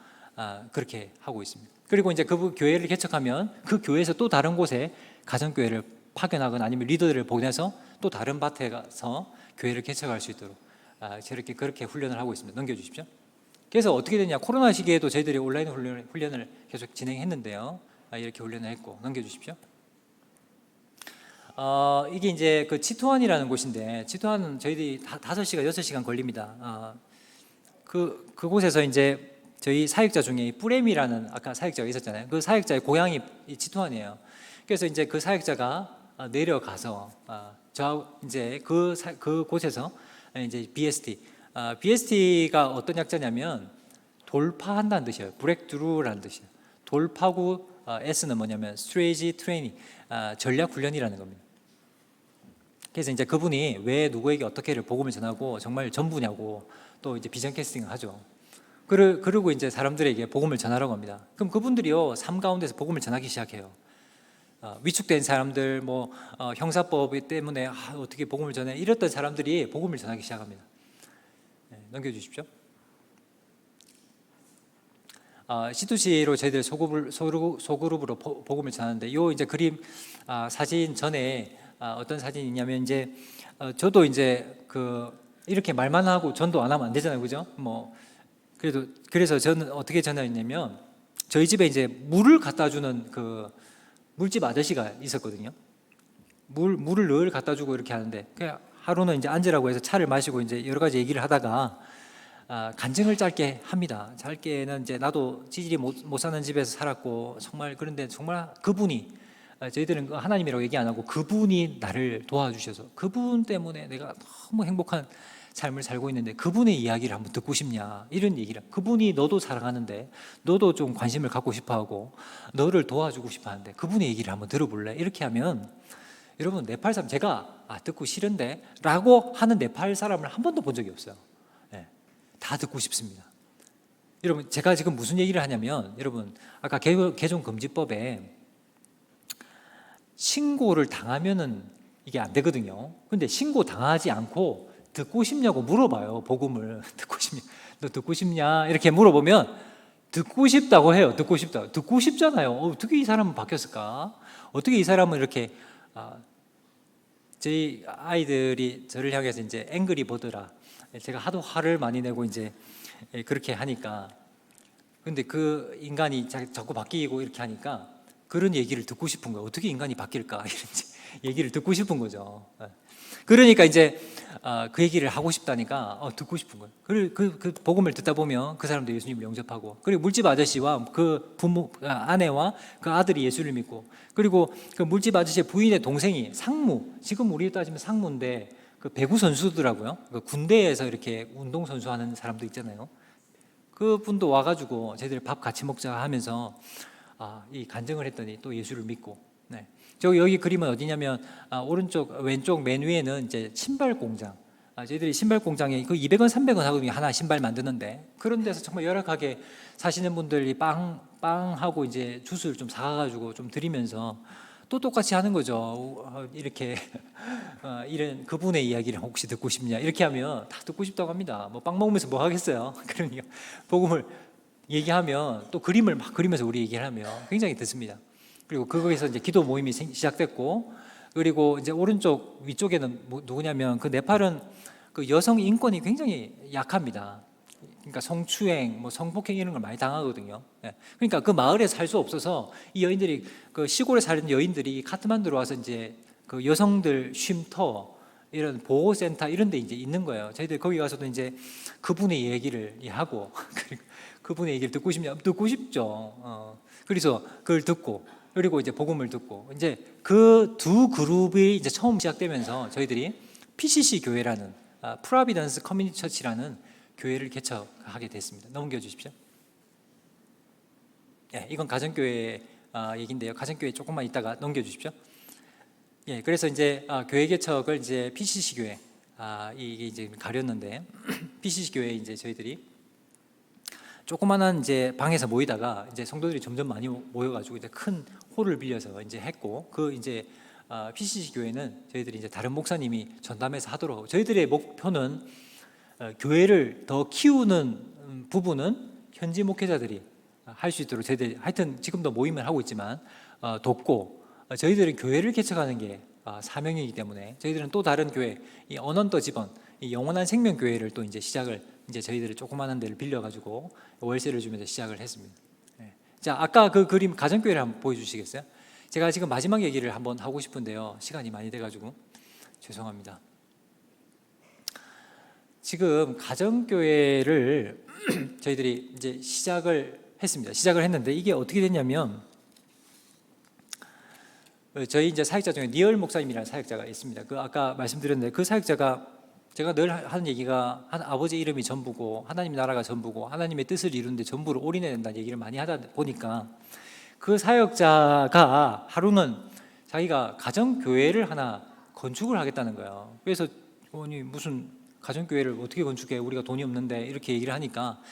그렇게 하고 있습니다. 그리고 이제 그 교회를 개척하면 그 교회에서 또 다른 곳에 가정교회를 파견하거나 아니면 리더들을 보내서 또 다른 밭에 가서 교회를 개척할 수 있도록 저렇게 그렇게 훈련을 하고 있습니다. 넘겨주십시오. 그래서 어떻게 됐냐? 코로나 시기에도 저희들이 온라인 훈련을 계속 진행했는데요. 이렇게 훈련을 했고, 넘겨주십시오. 이게 이제 그 치투안이라는 곳인데, 치투안은 저희들이 5시간, 6시간 걸립니다. 그곳에서 이제 저희 사역자 중에 뿌레미라는 아까 사역자가 있었잖아요. 그 사역자의 고향이 이 치투안이에요. 그래서 이제 그 사역자가 내려가서 이제 그곳에서 이제 BST가 어떤 약자냐면 돌파한다는 뜻이에요. 브렉드루라는 뜻이에요. 돌파고 S는 뭐냐면 Strategy Training, 전략 훈련이라는 겁니다. 그래서 이제 그분이 왜 누구에게 어떻게를 복음을 전하고 정말 전부냐고 또 이제 비전 캐스팅을 하죠. 그리고 이제 사람들에게 복음을 전하라고 합니다. 그럼 그분들이요 삶 가운데서 복음을 전하기 시작해요. 위축된 사람들, 형사법 때문에 어떻게 복음을 전해 이랬던 사람들이 복음을 전하기 시작합니다. 넘겨주십시오. C2C로 저희들 소그룹으로 복음을 전하는데 요 이제 그림 사진 전에 어떤 사진이 있냐면 이제 저도 이제 이렇게 말만 하고 전도 안 하면 안 되잖아요, 그죠? 그래서 저는 어떻게 전화했냐면 저희 집에 이제 물을 갖다 주는 그 물집 아저씨가 있었거든요. 물을 늘 갖다 주고 이렇게 하는데 하루는 이제 앉으라고 해서 차를 마시고 이제 여러 가지 얘기를 하다가 간증을 짧게 합니다. 짧게는 이제 나도 지질이 못 사는 집에서 살았고 그런데 정말 그분이 저희들은 하나님이라고 얘기 안 하고 그분이 나를 도와주셔서 그분 때문에 내가 너무 행복한 삶을 살고 있는데 그분의 이야기를 한번 듣고 싶냐 이런 얘기를 그분이 너도 사랑하는데 너도 좀 관심을 갖고 싶어하고 너를 도와주고 싶어하는데 그분의 얘기를 한번 들어볼래? 이렇게 하면 여러분 네팔 사람 제가 듣고 싫은데 라고 하는 네팔 사람을 한 번도 본 적이 없어요. 다 듣고 싶습니다. 여러분 제가 지금 무슨 얘기를 하냐면 여러분 아까 개종금지법에 신고를 당하면은 이게 안 되거든요. 근데 신고 당하지 않고 듣고 싶냐고 물어봐요. 복음을 너 듣고 싶냐 이렇게 물어보면 듣고 싶다고 해요. 듣고 싶잖아요. 어떻게 이 사람은 바뀌었을까? 어떻게 이 사람은 이렇게 저희 아이들이 저를 향해서 이제 앵그리 버드라 제가 하도 화를 많이 내고 이제 그렇게 하니까 근데 그 인간이 자꾸 바뀌고 이렇게 하니까 그런 얘기를 듣고 싶은 거예요. 어떻게 인간이 바뀔까 이런 얘기를 듣고 싶은 거죠. 그러니까 이제 그 얘기를 하고 싶다니까 듣고 싶은 거예요. 그 복음을 듣다 보면 그 사람도 예수님을 영접하고 그리고 물집 아저씨와 그 부모 아내와 그 아들이 예수를 믿고 그리고 그 물집 아저씨의 부인의 동생이 상무 지금 우리 따지면 상무인데 그 배구 선수더라고요. 그 군대에서 이렇게 운동 선수 하는 사람도 있잖아요. 그 분도 와가지고 저희들 밥 같이 먹자 하면서 이 간증을 했더니 또 예수를 믿고. 네. 여기 그림은 어디냐면 오른쪽 왼쪽 맨 위에는 이제 신발 공장. 저희들이 신발 공장에 그 200원 300원 하고 하나 신발 만드는데 그런 데서 정말 열악하게 사시는 분들이 빵하고 이제 주스를 좀 사가지고 좀 드리면서 또 똑같이 하는 거죠. 이렇게 이런 그분의 이야기를 혹시 듣고 싶냐 이렇게 하면 다 듣고 싶다고 합니다. 빵 먹으면서 뭐 하겠어요. 그러니까 복음을 얘기하면 또 그림을 막 그리면서 우리 얘기를 하면 굉장히 듣습니다. 그리고 거기서 이제 기도 모임이 시작됐고 그리고 이제 오른쪽 위쪽에는 누구냐면 그 네팔은 그 여성 인권이 굉장히 약합니다. 그러니까 성추행, 성폭행 이런 걸 많이 당하거든요. 그러니까 그 마을에 살 수 없어서 이 여인들이 그 시골에 사는 여인들이 카트만두로 와서 이제 그 여성들 쉼터 이런 보호센터 이런 데 이제 있는 거예요. 저희들 거기 가서도 이제 그분의 얘기를 하고 그분의 얘기를 듣고 싶냐? 듣고 싶죠. 그래서 그걸 듣고 그리고 이제 복음을 듣고 이제 그 두 그룹이 이제 처음 시작되면서 저희들이 PCC 교회라는 프로비던스 커뮤니티 처치라는 교회를 개척하게 됐습니다. 넘겨주십시오. 이건 가정교회 얘기인데요. 가정교회 조금만 있다가 넘겨주십시오. 그래서 이제 교회 개척을 이제 PCC 교회 이게 이제 가렸는데 PCC 교회 이제 저희들이 조그만한 이제 방에서 모이다가 이제 성도들이 점점 많이 모여가지고 이제 큰 홀을 빌려서 이제 했고 그 이제 PCC 교회는 저희들이 이제 다른 목사님이 전담해서 하도록 하고 저희들의 목표는 교회를 더 키우는 부분은 현지 목회자들이 할 수 있도록 저희들 하여튼 지금도 모임을 하고 있지만 돕고 저희들은 교회를 개척하는 게 사명이기 때문에 저희들은 또 다른 교회 이 언언더 집원 이 영원한 생명 교회를 또 이제 시작을 이제 저희들이 조그마한 데를 빌려가지고 월세를 주면서 시작을 했습니다. 예. 자, 아까 그 그림 가정교회를 한번 보여주시겠어요? 제가 지금 마지막 얘기를 한번 하고 싶은데요. 시간이 많이 돼가지고 죄송합니다. 지금 가정교회를 저희들이 이제 시작을 했습니다. 시작을 했는데 이게 어떻게 됐냐면 저희 이제 사역자 중에 니얼 목사님이라는 사역자가 있습니다. 그 아까 말씀드렸는데 그 사역자가 제가 늘 하는 얘기가 아버지 이름이 전부고 하나님 나라가 전부고 하나님의 뜻을 이루는데 전부를 올인해야 된다는 얘기를 많이 하다 보니까 그 사역자가 하루는 자기가 가정교회를 하나 건축을 하겠다는 거예요. 그래서 아니 무슨 가정교회를 어떻게 건축해, 우리가 돈이 없는데, 이렇게 얘기를 하니까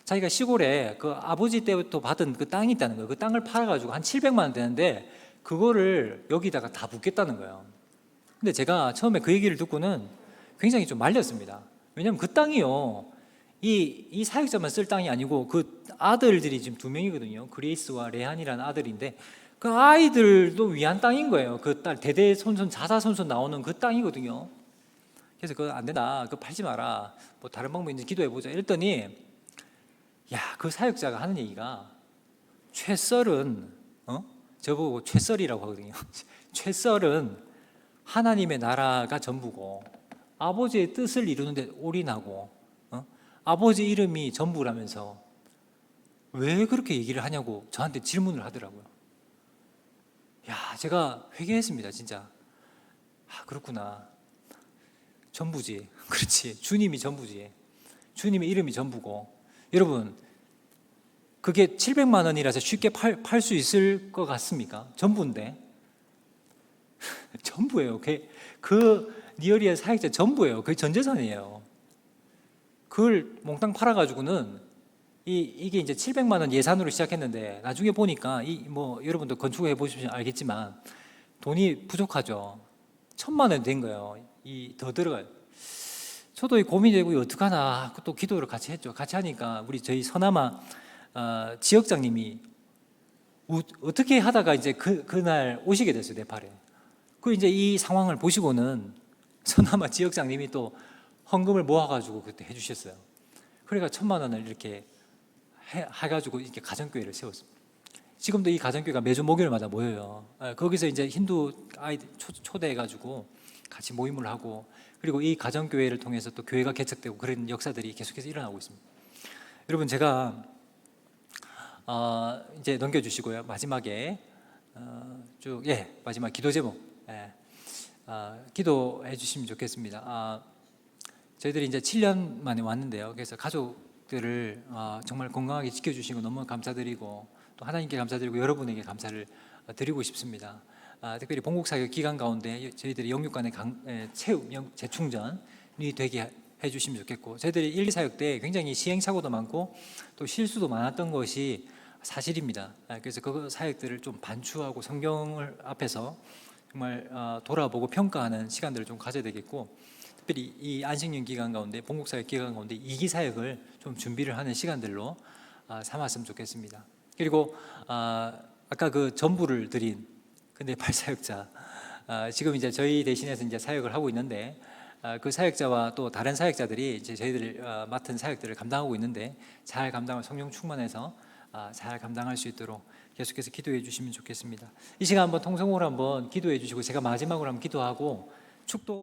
자기가 시골에 그 아버지 때부터 받은 그 땅이 있다는 거예요. 그 땅을 팔아가지고 한 700만 원 되는데 그거를 여기다가 다 붓겠다는 거예요. 근데 제가 처음에 그 얘기를 듣고는 굉장히 좀 말렸습니다. 왜냐하면 그 땅이요, 이 사역자만 쓸 땅이 아니고 그 아들들이 지금 2명이거든요. 그레이스와 레한이라는 아들인데 그 아이들도 위한 땅인 거예요. 그 딸 대대손손 자사손손 나오는 그 땅이거든요. 그래서 그거 안 된다, 그거 팔지 마라, 뭐 다른 방법 있는지 기도해보자 이랬더니, 야, 그 사역자가 하는 얘기가 최썰은 저보고 최썰이라고 하거든요. 최썰은 하나님의 나라가 전부고 아버지의 뜻을 이루는 데 올인하고 아버지 이름이 전부라면서 왜 그렇게 얘기를 하냐고 저한테 질문을 하더라고요. 야, 제가 회개했습니다. 진짜. 아, 그렇구나. 전부지. 그렇지. 주님이 전부지. 주님의 이름이 전부고. 여러분, 그게 700만 원이라서 쉽게 팔 수 있을 것 같습니까? 전부인데. 전부예요. 그 니어리의 사역자 전부예요. 그게 전 재산이에요. 그걸 몽땅 팔아가지고는 이게 이제 700만 원 예산으로 시작했는데 나중에 보니까 뭐 여러분도 건축해 보시면 알겠지만 돈이 부족하죠. 1,000만 원 된 거예요. 더 들어가요. 저도 고민되고 어떡하나 또 기도를 같이 했죠. 같이 하니까 우리 저희 서남아 지역장님이 어떻게 하다가 이제 그날 오시게 됐어요. 네팔에. 그 이제 이 상황을 보시고는 서남아 지역장님이 또 헌금을 모아가지고 그때 해주셨어요. 그러니까 1,000만 원을 이렇게 해가지고 이렇게 가정교회를 세웠습니다. 지금도 이 가정교회가 매주 목요일마다 모여요. 거기서 이제 힌두 아이들 초대해가지고 같이 모임을 하고, 그리고 이 가정교회를 통해서 또 교회가 개척되고 그런 역사들이 계속해서 일어나고 있습니다. 여러분, 제가 이제 넘겨주시고요. 마지막에 마지막 기도 제목 기도해 주시면 좋겠습니다. 저희들이 이제 7년 만에 왔는데요. 그래서 가족들을 정말 건강하게 지켜주시고 너무 감사드리고 또 하나님께 감사드리고 여러분에게 감사를 드리고 싶습니다. 특별히 본국사역 기간 가운데 저희들이 영육간의 체험, 재충전이 되게 해주시면 좋겠고, 저희들이 1, 2사역 때 굉장히 시행착오도 많고 또 실수도 많았던 것이 사실입니다. 그래서 그 사역들을 좀 반추하고 성경을 앞에서 정말 돌아보고 평가하는 시간들을 좀 가져야 되겠고, 특별히 이 안식년 기간 가운데, 본국사역 기간 가운데 2기 사역을 좀 준비를 하는 시간들로 삼았으면 좋겠습니다. 그리고 아까 그 전부를 드린 네팔 사역자, 지금 이제 저희 대신해서 이제 사역을 하고 있는데 그 사역자와 또 다른 사역자들이 이제 저희들 맡은 사역들을 감당하고 있는데 잘 감당을 성령 충만해서 잘 감당할 수 있도록 계속해서 기도해 주시면 좋겠습니다. 이 시간 한번 통성으로 한번 기도해 주시고 제가 마지막으로 한번 기도하고 축도